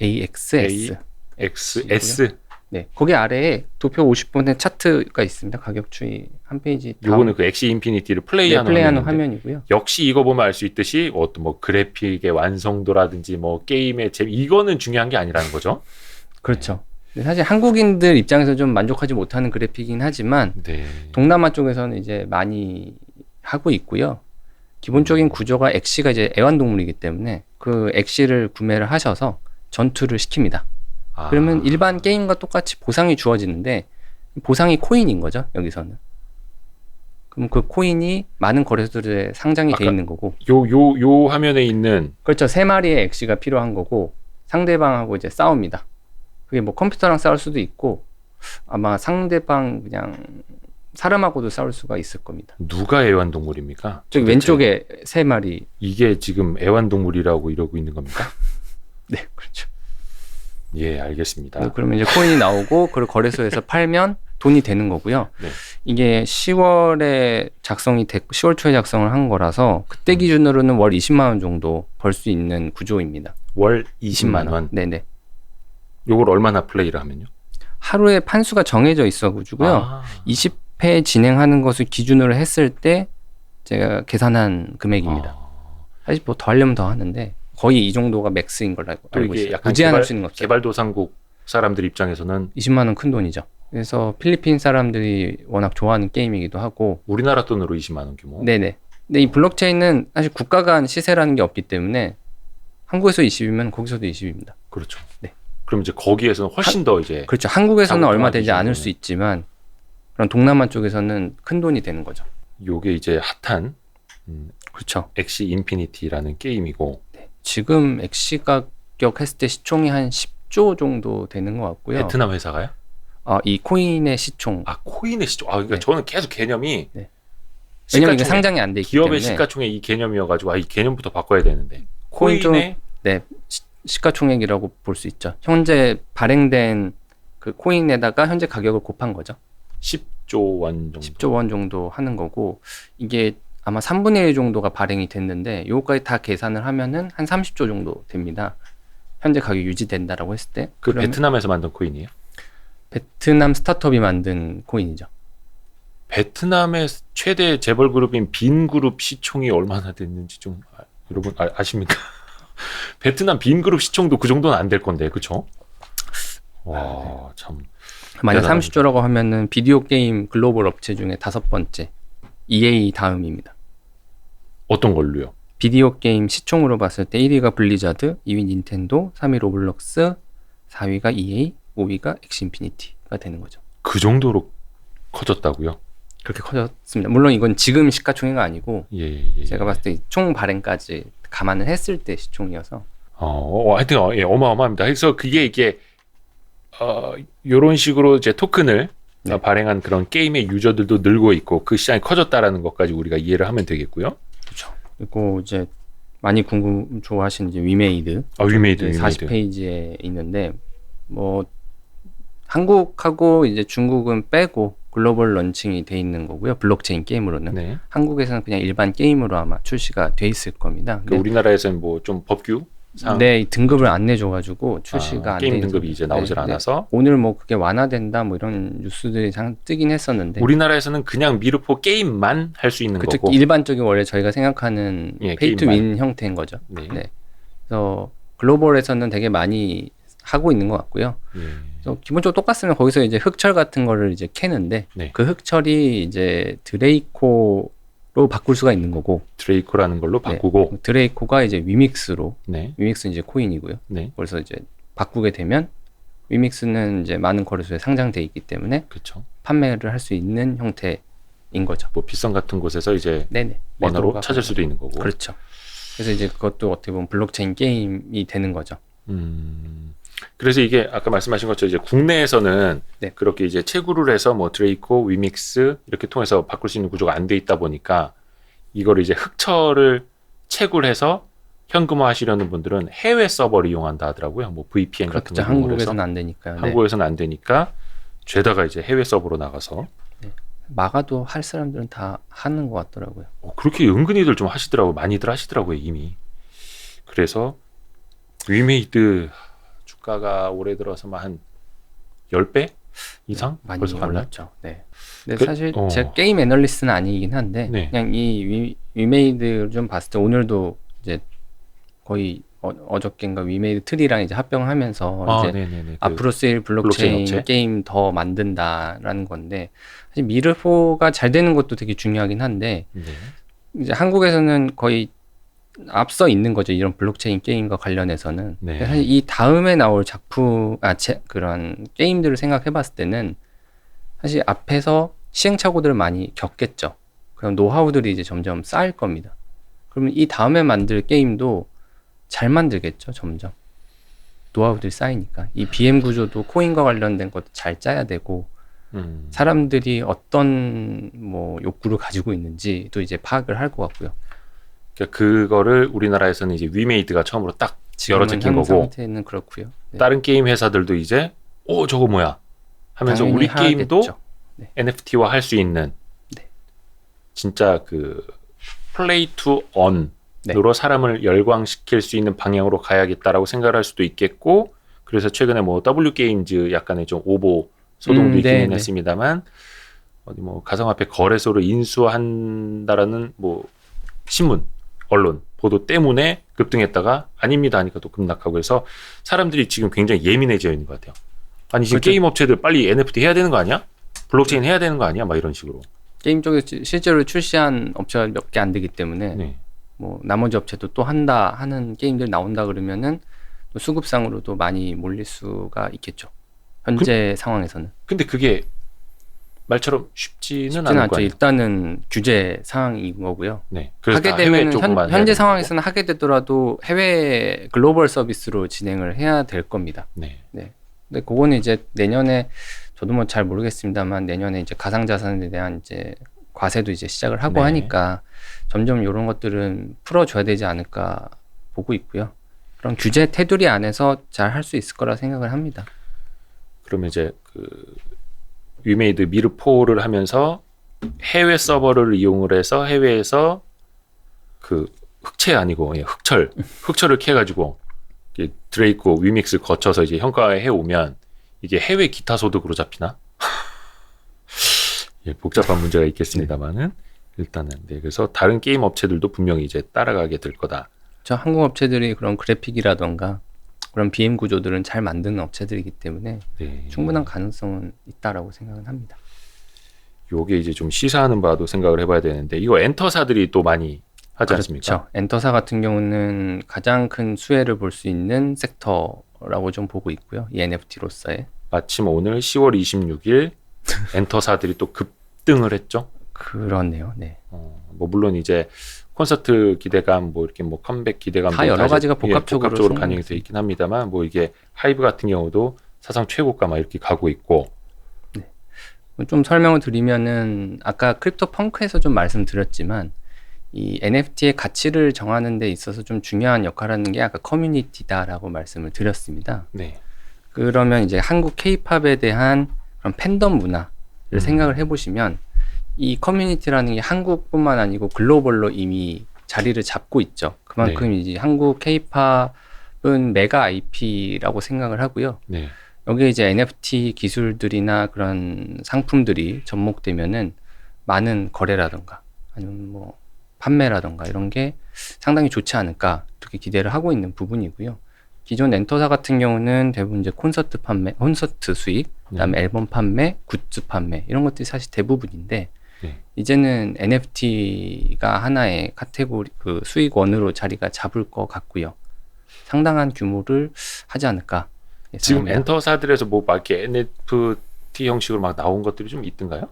AXS. XS. 네, 거기 아래에 도표 50분의 차트가 있습니다. 가격 추이 한 페이지. 요거는 그 엑시 인피니티를 플레이하는 플레이하는 화면인데 화면이고요. 역시 이거 보면 알 수 있듯이 어떤 뭐 그래픽의 완성도라든지 뭐 게임의 재미 이거는 중요한 게 아니라는 거죠. 그렇죠. 근데 사실 한국인들 입장에서 좀 만족하지 못하는 그래픽이긴 하지만 네. 동남아 쪽에서는 이제 많이 하고 있고요. 기본적인 구조가 엑시가 이제 애완동물이기 때문에 그 엑시를 구매를 하셔서 전투를 시킵니다. 그러면 일반 게임과 똑같이 보상이 주어지는데 보상이 코인인 거죠, 여기서는. 그럼 그 코인이 많은 거래소들에 상장이 돼 있는 거고. 요 화면에 있는 그렇죠. 3마리의 엑시가 필요한 거고 상대방하고 이제 싸웁니다. 그게 뭐 컴퓨터랑 싸울 수도 있고 아마 상대방 그냥 사람하고도 싸울 수가 있을 겁니다. 누가 애완동물입니까? 저기 왼쪽에 3마리. 이게 지금 애완동물이라고 이러고 있는 겁니까? 네, 그렇죠. 예, 알겠습니다. 그러면 이제 코인이 나오고 그걸 거래소에서 팔면 돈이 되는 거고요. 네. 이게 10월에 10월 초에 작성을 한 거라서 그때 기준으로는 월 20만 원 정도 벌 수 있는 구조입니다. 월 20만 원. 네네. 요걸 얼마나 플레이를 하면요? 하루에 판수가 정해져 있어가지고요. 20회 진행하는 것을 기준으로 했을 때 제가 계산한 금액입니다. 사실 뭐 더 하려면 더 하는데 거의 이 정도가 맥스인 걸로 알고 이게 있어요. 약간 무제한할 수 있는 거 없어요. 개발도상국 사람들 입장에서는 20만 원 큰 돈이죠. 그래서 필리핀 사람들이 워낙 좋아하는 게임이기도 하고. 우리나라 돈으로 20만 원 규모. 네네. 근데 이 블록체인은 사실 국가 간 시세라는 게 없기 때문에 한국에서 20이면 거기서도 20입니다. 그렇죠. 네. 그럼 이제 거기에서는 훨씬 더 이제 그렇죠. 한국에서는 얼마 되지 기준으로는. 않을 수 있지만 그런 동남아 쪽에서는 큰 돈이 되는 거죠. 요게 이제 핫한 그렇죠. 엑시 인피니티라는 게임이고 네. 지금 엑시가 합격했을 때 시총이 한 10조 정도 되는 것 같고요. 베트남 회사가요? 이 코인의 시총. 아, 코인의 시총. 아, 그러니까 네. 저는 계속 개념이 네. 왜냐면 이게 시가총액, 상장이 안 돼 있기 기업의 때문에 시가총액 이 개념이어가지고 이 개념부터 바꿔야 되는데 코인 좀- 코인의 네, 시가총액이라고 볼 수 있죠. 현재 발행된 그 코인에다가 현재 가격을 곱한 거죠. 10조 원 정도. 10조 원 정도 하는 거고 이게 아마 3분의 1 정도가 발행이 됐는데 요거까지 다 계산을 하면은 한 30조 정도 됩니다. 현재 가격이 유지된다라고 했을 때 그 그러면 베트남에서 만든 코인이에요? 베트남 스타트업이 만든 코인이죠. 베트남의 최대 재벌 그룹인 빈그룹 시총이 얼마나 됐는지 좀 여러분 아십니까? 베트남 빈그룹 시총도 그 정도는 안 될 건데, 그렇죠? 와, 참. 만약 대단합니다. 30조라고 하면은 비디오 게임 글로벌 업체 중에 5번째 EA 다음입니다. 어떤 걸로요? 비디오 게임 시총으로 봤을 때 1위가 블리자드, 2위 닌텐도, 3위 로블록스, 4위가 EA, 5위가 엑스인피니티가 되는 거죠. 그 정도로 커졌다고요? 그렇게 커졌습니다. 물론 이건 지금 시가총액은 아니고 예. 제가 봤을 때 총 발행까지 감안을 했을 때 시총이어서 하여튼 예, 어마어마합니다. 그래서 이게 요런 식으로 이제 토큰을 네. 발행한 그런 게임의 유저들도 늘고 있고 그 시장이 커졌다라는 것까지 우리가 이해를 하면 되겠고요. 그렇죠. 그리고 이제 많이 좋아하시는 이제 위메이드 위메이드. 40페이지에 있는데 뭐 한국하고 이제 중국은 빼고 글로벌 런칭이 돼 있는 거고요. 블록체인 게임으로는 네. 한국에서는 그냥 일반 게임으로 아마 출시가 돼 있을 겁니다. 그 우리나라에서는 뭐 좀 법규 상 네, 이 등급을 안 내줘가지고 출시가 안 돼 게임 있는 등급이 이제 나오질 않아서 오늘 뭐 그게 완화된다 뭐 이런 뉴스들이 뜨긴 했었는데 우리나라에서는 그냥 미르포 게임만 할 수 있는 그쪽 거고. 일반적인 원래 저희가 생각하는 예, 페이 투 게임만. 윈 형태인 거죠. 네. 네. 그래서 글로벌에서는 되게 많이 하고 있는 것 같고요. 예. 그래서 기본적으로 똑같으면 거기서 이제 흑철 같은 거를 이제 캐는데 네. 그 흑철이 이제 드레이코로 바꿀 수가 있는 거고 드레이코라는 걸로 바꾸고. 드레이코가 이제 위믹스로 네. 위믹스는 이제 코인이고요. 네. 그래서 이제 바꾸게 되면 위믹스는 이제 많은 거래소에 상장돼 있기 때문에 그렇죠. 판매를 할 수 있는 형태인 거죠. 뭐 비싼 같은 곳에서 이제 네네. 원화로 매도가 찾을 수도 있는 거고. 그렇죠. 그래서 이제 그것도 어떻게 보면 블록체인 게임이 되는 거죠. 그래서 이게 아까 말씀하신 것처럼 이제 국내에서는 네. 그렇게 이제 채굴을 해서 뭐 드레이코, 위믹스 이렇게 통해서 바꿀 수 있는 구조가 안 돼 있다 보니까 이거를 이제 흑철을 채굴해서 현금화 하시려는 분들은 해외 서버를 이용한다 하더라고요. 뭐 VPN 같은 그렇죠. 거 이용을 해서. 한국에서는 안 되니까요. 네. 한국에서는 안 되니까 죄다가 이제 해외 서버로 나가서 막아도 할 사람들은 다 하는 것 같더라고요. 그렇게 은근히들 좀 하시더라고요. 많이들 하시더라고요, 이미. 그래서 위메이드 주가가 올해 들어서 한 10배 이상 많이 벌써 갔나? 올랐죠. 네. 근데 사실 어. 제가 게임 애널리스트는 아니긴 한데 네. 그냥 이 위메이드 좀 봤을 때 오늘도 이제 거의 어저께인가 위메이드 트리랑 이제 합병하면서 이제 네네네. 앞으로 쓰일 블록체인 업체? 게임 더 만든다라는 건데 사실 미르포가 잘 되는 것도 되게 중요하긴 한데 네. 이제 한국에서는 거의 앞서 있는 거죠. 이런 블록체인 게임과 관련해서는. 네. 사실 이 다음에 나올 작품, 그런 게임들을 생각해 봤을 때는 사실 앞에서 시행착오들을 많이 겪겠죠. 그럼 노하우들이 이제 점점 쌓일 겁니다. 그러면 이 다음에 만들 게임도 잘 만들겠죠, 점점. 노하우들이 쌓이니까. 이 BM 구조도 코인과 관련된 것도 잘 짜야 되고, 사람들이 어떤 뭐 욕구를 가지고 있는지도 이제 파악을 할 것 같고요. 그러니까 그거를 우리나라에서는 이제 위메이드가 처음으로 딱 열어제낀 지금은 현 거고 상태는 그렇고요. 네. 다른 게임 회사들도 이제 저거 뭐야 하면서 당연히 우리 게임도 하겠죠. 네. NFT화 할 수 있는 네. 진짜 그 플레이 투 언으로 네. 사람을 열광시킬 수 있는 방향으로 가야겠다라고 생각을 할 수도 있겠고 그래서 최근에 뭐 W 게임즈 약간의 좀 오보 소동도 있기는 네. 했습니다만 어디 뭐 가상화폐 거래소를 인수한다라는 뭐 신문 언론 보도 때문에 급등했다가 아닙니다 하니까 또 급락하고 해서 사람들이 지금 굉장히 예민해져 있는 것 같아요. 아니 지금 그렇죠. 게임 업체들 빨리 NFT 해야 되는 거 아니야? 블록체인 해야 되는 거 아니야? 막 이런 식으로. 게임 쪽에 실제로 출시한 업체가 몇 개 안 되기 때문에 네. 뭐 나머지 업체도 또 한다 하는 게임들 나온다 그러면은 또 수급상으로도 많이 몰릴 수가 있겠죠. 현재 상황에서는. 근데 그게 말처럼 쉽지는 쉽지는 않을 않죠. 거예요. 일단은 규제 사항인 거고요. 네. 그래서 하게 다 해외 되면 쪽만 해야 현재 되는 상황에서는 하게 되더라도 해외 글로벌 서비스로 진행을 해야 될 겁니다. 거고. 네. 네. 근데 그거는 이제 내년에 저도 뭐 잘 모르겠습니다만 내년에 이제 가상자산에 대한 이제 과세도 이제 시작을 하고 네. 하니까 점점 이런 것들은 풀어줘야 되지 않을까 보고 있고요. 그런 규제 테두리 안에서 잘 할 수 있을 거라 생각을 합니다. 그러면 이제 그 위메이드 미르4를 하면서 해외 서버를 이용을 해서 해외에서 그 흑채 아니고 흑철을 캐가지고 드레이크 위믹스 거쳐서 이제 현가해 오면 이게 해외 기타 소득으로 잡히나? 예, 복잡한 문제가 있겠습니다만은 일단은 네, 그래서 다른 게임 업체들도 분명히 이제 따라가게 될 거다. 저 한국 업체들이 그런 그래픽이라던가 그런 BM 구조들은 잘 만드는 업체들이기 때문에 네. 충분한 가능성은 있다라고 생각은 합니다. 요게 이제 좀 시사하는 바도 생각을 해봐야 되는데 이거 엔터사들이 또 많이 하지 않습니까? 그렇죠. 엔터사 같은 경우는 가장 큰 수혜를 볼 수 있는 섹터라고 좀 보고 있고요. 이 NFT로서의. 마침 오늘 10월 26일 엔터사들이 또 급등을 했죠. 그렇네요. 네. 뭐 물론 이제 콘서트 기대감, 뭐 이렇게 뭐 컴백 기대감 다 여러 가지가 복합적으로 반영이 돼 있긴 합니다만, 뭐 이게 하이브 같은 경우도 사상 최고가 막 이렇게 가고 있고. 좀 설명을 드리면은 아까 크립토 펑크에서 좀 말씀드렸지만 이 NFT의 가치를 정하는 데 있어서 좀 중요한 역할을 하는 게 아까 커뮤니티다라고 말씀을 드렸습니다. 네. 그러면 이제 한국 K-팝에 대한 그런 팬덤 문화를 생각을 해보시면 이 커뮤니티라는 게 한국뿐만 아니고 글로벌로 이미 자리를 잡고 있죠. 그만큼 네. 이제 한국 K-팝은 메가 IP라고 생각을 하고요. 네. 여기에 이제 NFT 기술들이나 그런 상품들이 접목되면은 많은 거래라던가 아니면 뭐 판매라던가 이런 게 상당히 좋지 않을까 이렇게 기대를 하고 있는 부분이고요. 기존 엔터사 같은 경우는 대부분 이제 콘서트 판매, 콘서트 수익, 그다음에 앨범 판매, 굿즈 판매 이런 것들이 사실 대부분인데 네. 이제는 NFT가 하나의 카테고리 그 수익원으로 자리가 잡을 것 같고요. 상당한 규모를 하지 않을까. 지금 예상합니다. 엔터사들에서 뭐 막 이렇게 NFT 형식으로 막 나온 것들이 좀 있던가요?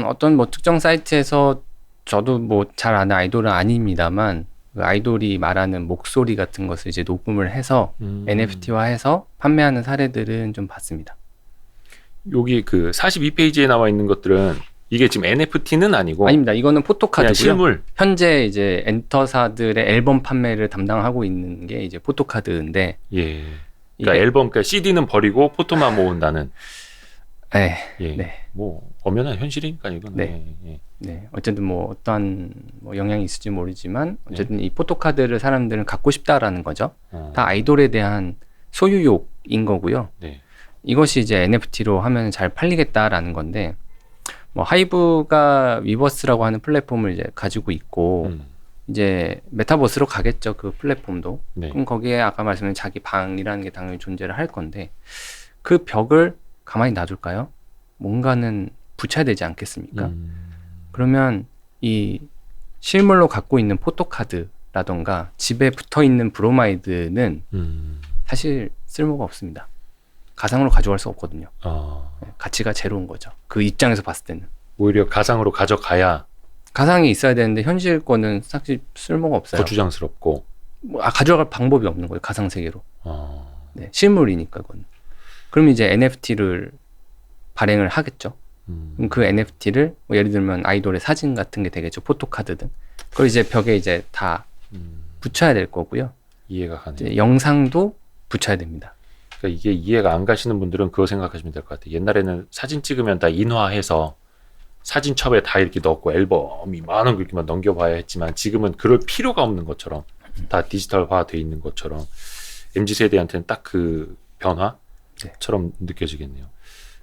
어떤 뭐 특정 사이트에서 저도 뭐 잘 아는 아이돌은 아닙니다만 그 아이돌이 말하는 목소리 같은 것을 이제 녹음을 해서 NFT화해서 판매하는 사례들은 좀 봤습니다. 여기 그 42페이지에 나와 있는 것들은 이게 지금 NFT는 아니고 아닙니다. 이거는 그냥 포토카드고요. 실물. 현재 이제 엔터사들의 앨범 판매를 담당하고 있는 게 이제 포토카드인데, 예. 그러니까 이게- 앨범, 그러니까 CD는 버리고 포토만 모은다는. 네, 예. 네. 뭐 엄연한 현실이니까 이건. 네. 예. 네, 어쨌든 뭐 어떠한 뭐 영향이 있을지 모르지만 어쨌든 이 포토카드를 사람들은 갖고 싶다라는 거죠. 다 아이돌에 대한 소유욕인 거고요. 네. 이것이 이제 NFT로 하면 잘 팔리겠다라는 건데, 뭐 하이브가 위버스라고 하는 플랫폼을 이제 가지고 있고 이제 메타버스로 가겠죠. 그 플랫폼도. 네. 그럼 거기에 아까 말씀드린 자기 방이라는 게 당연히 존재를 할 건데 그 벽을 가만히 놔둘까요? 뭔가는 붙여야 되지 않겠습니까? 그러면 이 실물로 갖고 있는 포토카드라던가 집에 붙어 있는 브로마이드는 사실 쓸모가 없습니다. 가상으로 가져갈 수 없거든요. 가치가 제로인 거죠. 그 입장에서 봤을 때는. 오히려 가상으로 가져가야 가상이 있어야 되는데 현실 거는 사실 쓸모가 없어요. 거추장스럽고. 뭐, 가져갈 방법이 없는 거예요. 가상 세계로. 네, 실물이니까 그건. 그럼 이제 NFT를 발행을 하겠죠. 그럼 그 NFT를 뭐 예를 들면 아이돌의 사진 같은 게 되겠죠. 포토카드든. 그걸 이제 벽에 이제 다 붙여야 될 거고요. 이해가 가네요. 이제 영상도 붙여야 됩니다. 그러니까 이게 이해가 안 가시는 분들은 그거 생각하시면 될 것 같아요. 옛날에는 사진 찍으면 다 인화해서 사진첩에 다 이렇게 넣고 앨범이 많은 거 이렇게만 넘겨봐야 했지만 지금은 그럴 필요가 없는 것처럼 다 디지털화 돼 있는 것처럼 MZ세대한테는 딱 그 변화처럼 느껴지겠네요.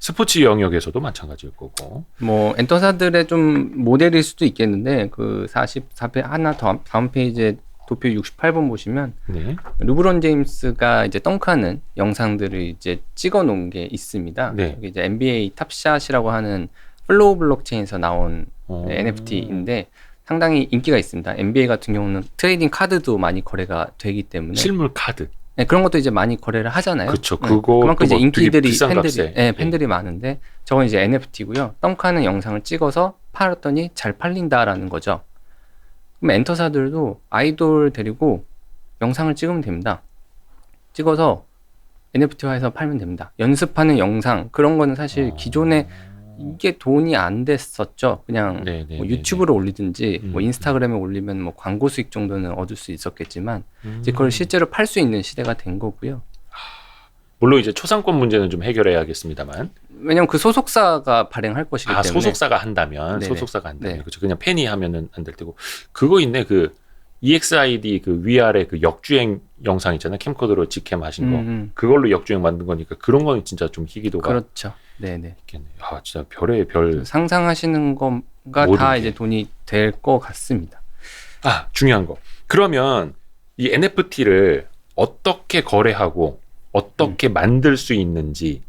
스포츠 영역에서도 마찬가지일 거고. 뭐 엔터사들의 좀 모델일 수도 있겠는데 그 44페이지 하나 더 다음 페이지에 도표 68번 보시면 네. 르브론 제임스가 이제 덩크하는 영상들을 이제 찍어 놓은 게 있습니다. 네. 여기 이제 NBA 탑샷이라고 하는 플로우 블록체인에서 나온 NFT인데 상당히 인기가 있습니다. NBA 같은 경우는 트레이딩 카드도 많이 거래가 되기 때문에 실물 카드. 네, 그런 것도 이제 많이 거래를 하잖아요. 그쵸. 네, 그거 그만큼 이제 뭐 되게 인기들이 비싼 팬들이 값에. 네, 팬들이 많은데 저건 이제 NFT고요. 덩크하는 영상을 찍어서 팔았더니 잘 팔린다라는 거죠. 그럼 엔터사들도 아이돌 데리고 영상을 찍으면 됩니다. 찍어서 NFT화해서 팔면 됩니다. 연습하는 영상 그런 거는 사실 기존에 이게 돈이 안 됐었죠. 그냥 네네. 뭐 유튜브로 올리든지 뭐 음. 인스타그램에 올리면 뭐 광고 수익 정도는 얻을 수 있었겠지만 이제 그걸 실제로 팔 수 있는 시대가 된 거고요. 물론 이제 초상권 문제는 좀 해결해야겠습니다만. 왜냐면 그 소속사가 발행할 것이기 때문에. 소속사가 한다면, 네네. 소속사가 한다면. 네. 그렇죠. 그냥 팬이 하면은 안 될 테고. 그거 있네. 그 EXID 그 위아래 그 역주행 영상 있잖아요. 캠코더로 직캠 하신 거. 그걸로 역주행 만든 거니까 그런 거는 진짜 좀 희귀도가 그렇죠. 네네. 있겠네요. 아, 진짜 별의 별. 상상하시는 거가 모든 다 게. 이제 돈이 될 것 같습니다. 아, 중요한 거. 그러면 이 NFT를 어떻게 거래하고 어떻게 만들 수 있는지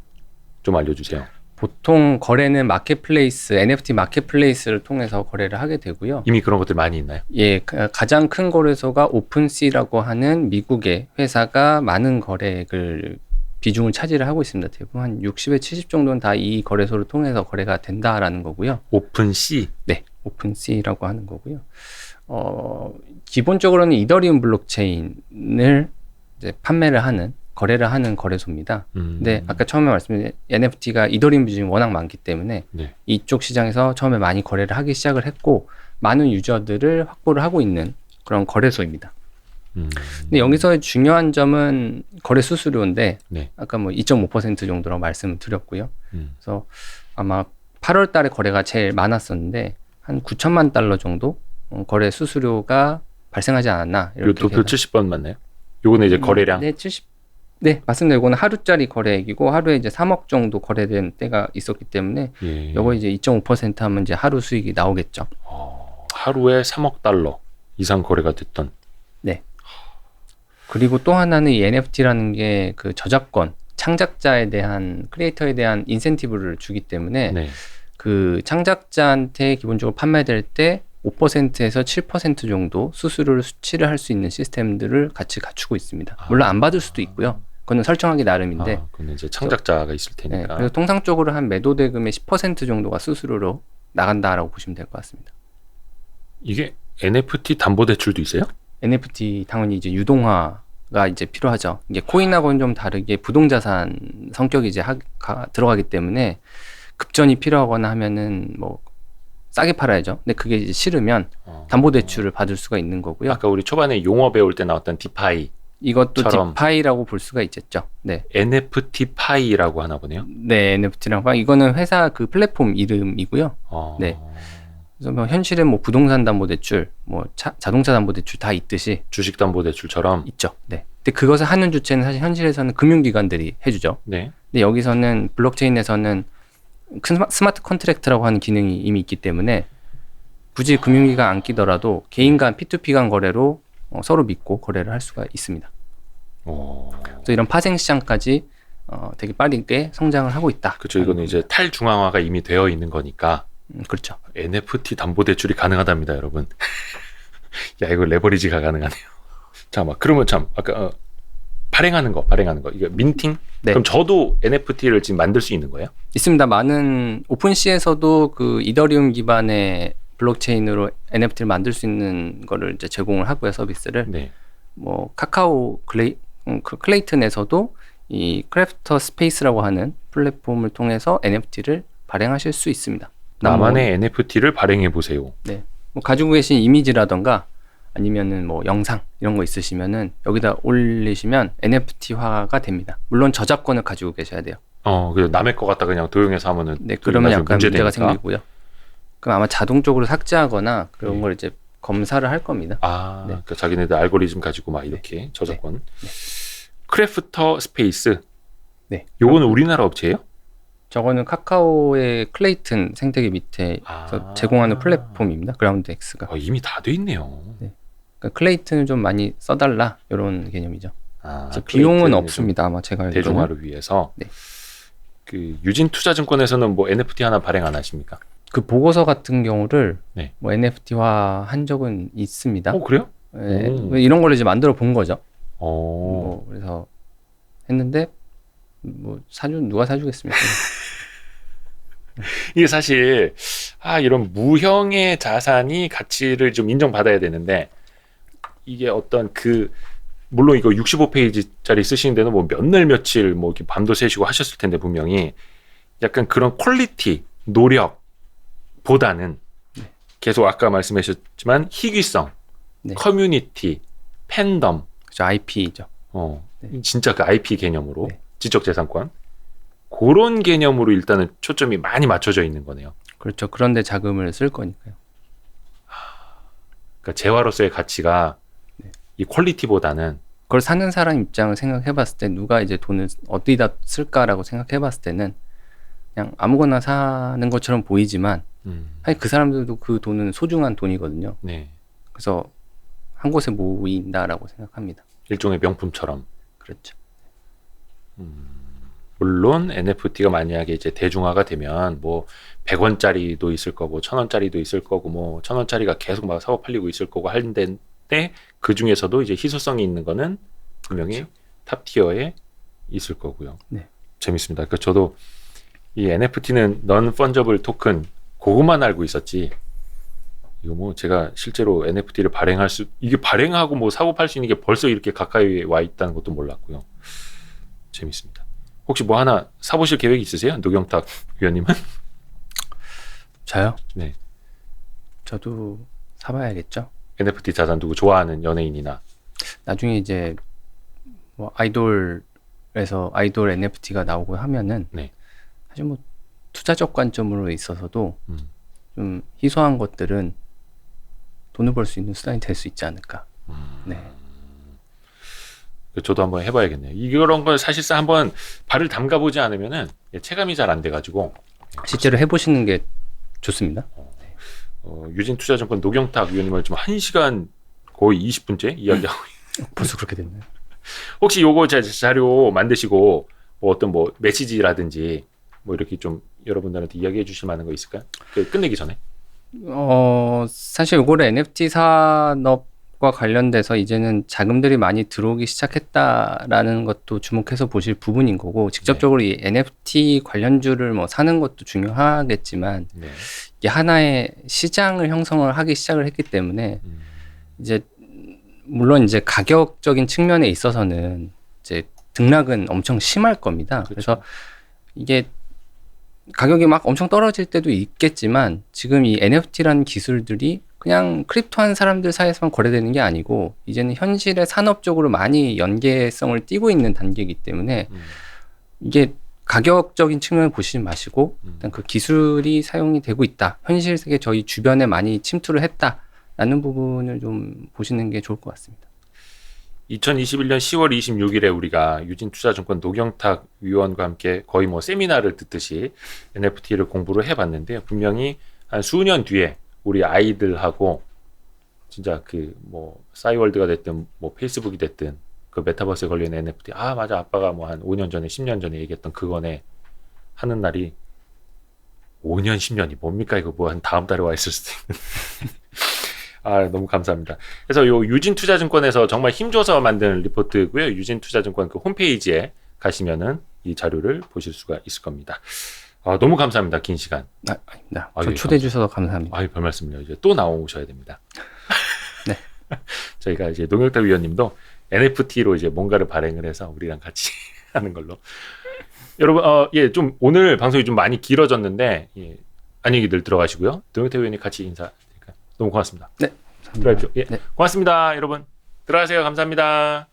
좀 알려주세요. 보통 거래는 마켓플레이스, NFT 마켓플레이스를 통해서 거래를 하게 되고요. 이미 그런 것들 많이 있나요? 예, 가장 큰 거래소가 오픈시라고 하는 미국의 회사가 많은 거래액을 비중을 차지를 하고 있습니다. 대부분 한 60에 70 정도는 다 이 거래소를 통해서 거래가 된다라는 거고요. 오픈시. 네, 오픈시라고 하는 거고요. 기본적으로는 이더리움 블록체인을 이제 판매를 하는 거래를 하는 거래소입니다. 근데 아까 처음에 말씀드린 NFT가 이더리움 비중이 워낙 많기 때문에 네. 이쪽 시장에서 처음에 많이 거래를 하기 시작을 했고 많은 유저들을 확보를 하고 있는 그런 거래소입니다. 근데 여기서의 중요한 점은 거래 수수료인데 네. 아까 뭐 2.5% 정도라고 말씀을 드렸고요. 음. 그래서 아마 8월 달에 거래가 제일 많았었는데 한 9천만 달러 정도 거래 수수료가 발생하지 않았나 요 이렇게 도표 70번 맞나요? 요거는 이제 거래량. 네, 70. 네, 맞습니다. 이거는 하루짜리 거래액이고 하루에 이제 3억 정도 거래된 때가 있었기 때문에 예. 요거 이제 2.5% 하면 이제 하루 수익이 나오겠죠. 하루에 3억 달러 이상 거래가 됐던. 네. 그리고 또 하나는 이 NFT라는 게 그 저작권, 창작자에 대한 크리에이터에 대한 인센티브를 주기 때문에 네. 그 창작자한테 기본적으로 판매될 때 5%에서 7% 정도 수수료를 수치를 할 수 있는 시스템들을 같이 갖추고 있습니다. 물론 안 받을 수도 있고요. 그거는 설정하기 나름인데. 그건 이제 창작자가 있을 네, 테니까. 그래서 통상적으로 한 매도 대금의 10% 정도가 수수료로 나간다라고 보시면 될 것 같습니다. 이게 NFT 담보 대출도 있어요? NFT 당연히 이제 유동화가 이제 필요하죠. 이게 코인하고는 좀 다르게 부동자산 성격이 이제 들어가기 때문에 급전이 필요하거나 하면은 뭐 싸게 팔아야죠. 근데 그게 이제 싫으면 담보 대출을 받을 수가 있는 거고요. 아까 우리 초반에 용어 배울 때 나왔던 디파이. 이것도 처럼. 디파이라고 볼 수가 있겠죠. 네. NFT 파이라고 하나 보네요. 네, NFT랑 이거는 회사 그 플랫폼 이름이고요. 네. 그래서 뭐 현실에 뭐 부동산 담보 대출, 뭐 자동차 담보 대출 다 있듯이 주식 담보 대출처럼. 있죠. 네. 근데 그것을 하는 주체는 사실 현실에서는 금융기관들이 해주죠. 네. 근데 여기서는 블록체인에서는 큰 스마트 컨트랙트라고 하는 기능이 이미 있기 때문에 굳이 금융기관 안 끼더라도 개인 간 P2P 간 거래로 서로 믿고 거래를 할 수가 있습니다. 그래서 이런 파생 시장까지 되게 빠르게 성장을 하고 있다. 그렇죠. 이거는 이제 탈중앙화가 이미 되어 있는 거니까. 그렇죠. NFT 담보 대출이 가능하답니다, 여러분. 야, 이거 레버리지가 가능하네요. 잠깐만, 그러면 참 아까 발행하는 거. 이거 민팅? 네. 그럼 저도 NFT를 지금 만들 수 있는 거예요? 있습니다. 많은 오픈시에서도 그 이더리움 기반의 블록체인으로 NFT를 만들 수 있는 거를 이제 제공을 하고요, 서비스를. 네. 뭐 카카오 클레이튼에서도 이 크래프터 스페이스라고 하는 플랫폼을 통해서 NFT를 발행하실 수 있습니다. 나만의 NFT를 발행해 보세요. 네. 뭐 가지고 계신 이미지라던가 아니면은 뭐 영상 이런 거 있으시면은 여기다 올리시면 NFT화가 됩니다. 물론 저작권을 가지고 계셔야 돼요. 그 남의 거 갖다 그냥 도용해서 하면은. 네, 그러면 약간 문제가 되니까. 생기고요. 그럼 아마 자동적으로 삭제하거나 그런 걸 이제 검사를 할 겁니다. 네. 그러니까 자기네들 알고리즘 가지고 막 이렇게 저작권. 크래프터 스페이스. 네. 요거는 우리나라 업체예요? 저거는 카카오의 클레이튼 생태계 밑에 제공하는 플랫폼입니다. 그라운드 X가. 이미 다 돼 있네요. 네. 그러니까 클레이튼을 좀 많이 써달라 이런 개념이죠. 비용은 클레이튼을 없습니다. 아마 제가 알기로는. 대중화를 위해서. 네. 그 유진투자증권에서는 뭐 NFT 하나 발행 안 하십니까? 그 보고서 같은 경우를 네. 뭐 NFT화 한 적은 있습니다. 그래요? 네. 이런 걸 이제 만들어 본 거죠. 뭐 그래서 했는데 뭐 누가 사주겠습니까? 이게 사실 이런 무형의 자산이 가치를 좀 인정받아야 되는데 이게 어떤 물론 이거 65페이지짜리 쓰시는 데는 뭐 몇 날 며칠 뭐 이렇게 밤도 새시고 하셨을 텐데 분명히 약간 그런 퀄리티, 노력보다는 계속 아까 말씀하셨지만 희귀성, 네. 커뮤니티, 팬덤, 그죠, IP죠. 네. 진짜 그 IP 개념으로 네. 지적재산권 그런 개념으로 일단은 초점이 많이 맞춰져 있는 거네요. 그렇죠. 그런데 자금을 쓸 거니까요. 그러니까 재화로서의 가치가 네. 이 퀄리티보다는 그걸 사는 사람 입장을 생각해봤을 때 누가 이제 돈을 어디다 쓸까라고 생각해봤을 때는 그냥 아무거나 사는 것처럼 보이지만 사실 그 사람들도 그 돈은 소중한 돈이거든요. 네. 그래서 한 곳에 모인다라고 생각합니다. 일종의 명품처럼. 그렇죠. 물론 NFT가 만약에 이제 대중화가 되면 뭐 100원짜리도 있을 거고 1000원짜리도 있을 거고 뭐 1000원짜리가 계속 막 사고 팔리고 있을 거고 하는데 그 중에서도 이제 희소성이 있는 거는 분명히 그렇죠. 탑 티어에 있을 거고요. 네. 재밌습니다. 그러니까 저도 이 NFT는 non fungible 토큰 그것만 알고 있었지. 이거 뭐 제가 실제로 NFT를 이게 발행하고 뭐 사고 팔 수 있는 게 벌써 이렇게 가까이 와 있다는 것도 몰랐고요. 재밌습니다. 혹시 뭐 하나 사보실 계획 있으세요? 노경탁 위원님은? 저요? 네. 저도 사봐야겠죠. NFT 자산 두고 좋아하는 연예인이나. 나중에 이제 뭐 아이돌에서 아이돌 NFT가 나오고 하면은 네. 사실 뭐 투자적 관점으로 있어서도 음. 좀 희소한 것들은 돈을 벌 수 있는 수단이 될 수 있지 않을까. 네. 저도 한번 해봐야겠네요. 이런 걸 사실상 한번 발을 담가보지 않으면은 체감이 잘 안 돼가지고. 실제로 해보시는 게 좋습니다. 유진투자증권 노경탁 위원님을 좀 1시간 거의 20분째 이야기하고 벌써 그렇게 됐나요? 혹시 요거 자료 만드시고 뭐 어떤 뭐 메시지라든지 뭐 이렇게 좀 여러분들한테 이야기해 주실 만한 거 있을까요? 끝내기 전에. 사실 요거를 NFT 산업과 관련돼서 이제는 자금들이 많이 들어오기 시작했다라는 것도 주목해서 보실 부분인 거고, 직접적으로 이 NFT 관련주를 뭐 사는 것도 중요하겠지만, 네. 이게 하나의 시장을 형성을 하기 시작을 했기 때문에, 이제, 물론 이제 가격적인 측면에 있어서는 이제 등락은 엄청 심할 겁니다. 그래서 이게 가격이 막 엄청 떨어질 때도 있겠지만, 지금 이 NFT라는 기술들이 그냥 크립토한 사람들 사이에서만 거래되는 게 아니고 이제는 현실의 산업적으로 많이 연계성을 띠고 있는 단계이기 때문에 이게 가격적인 측면을 보시지 마시고 일단 그 기술이 사용이 되고 있다, 현실 세계 저희 주변에 많이 침투를 했다라는 부분을 좀 보시는 게 좋을 것 같습니다. 2021년 10월 26일에 우리가 유진투자증권 노경탁 위원과 함께 거의 뭐 세미나를 듣듯이 NFT를 공부를 해봤는데요. 분명히 한 수년 뒤에 우리 아이들하고 진짜 그 뭐 싸이월드가 됐든 뭐 페이스북이 됐든 그 메타버스에 걸린 NFT 맞아 아빠가 뭐 한 5년 전에 10년 전에 얘기했던 그거네 하는 날이 5년 10년이 뭡니까 이거 뭐 한 다음 달에 와 있을 수도 있는 너무 감사합니다. 그래서 요 유진투자증권에서 정말 힘줘서 만든 리포트고요. 유진투자증권 그 홈페이지에 가시면은 이 자료를 보실 수가 있을 겁니다. 너무 감사합니다. 긴 시간. 아닙니다. 저 초대해 주셔서 감사합니다. 별 말씀을요. 이제 또 나오셔야 됩니다. 네. 저희가 이제 노경탁 위원님도 NFT로 이제 뭔가를 발행을 해서 우리랑 같이 하는 걸로. 여러분, 좀 오늘 방송이 좀 많이 길어졌는데 안녕히들 들어가시고요. 노경탁 위원님 같이 인사드릴까요? 너무 고맙습니다. 네. 들어가십시오. 네. 고맙습니다, 여러분. 들어가세요. 감사합니다.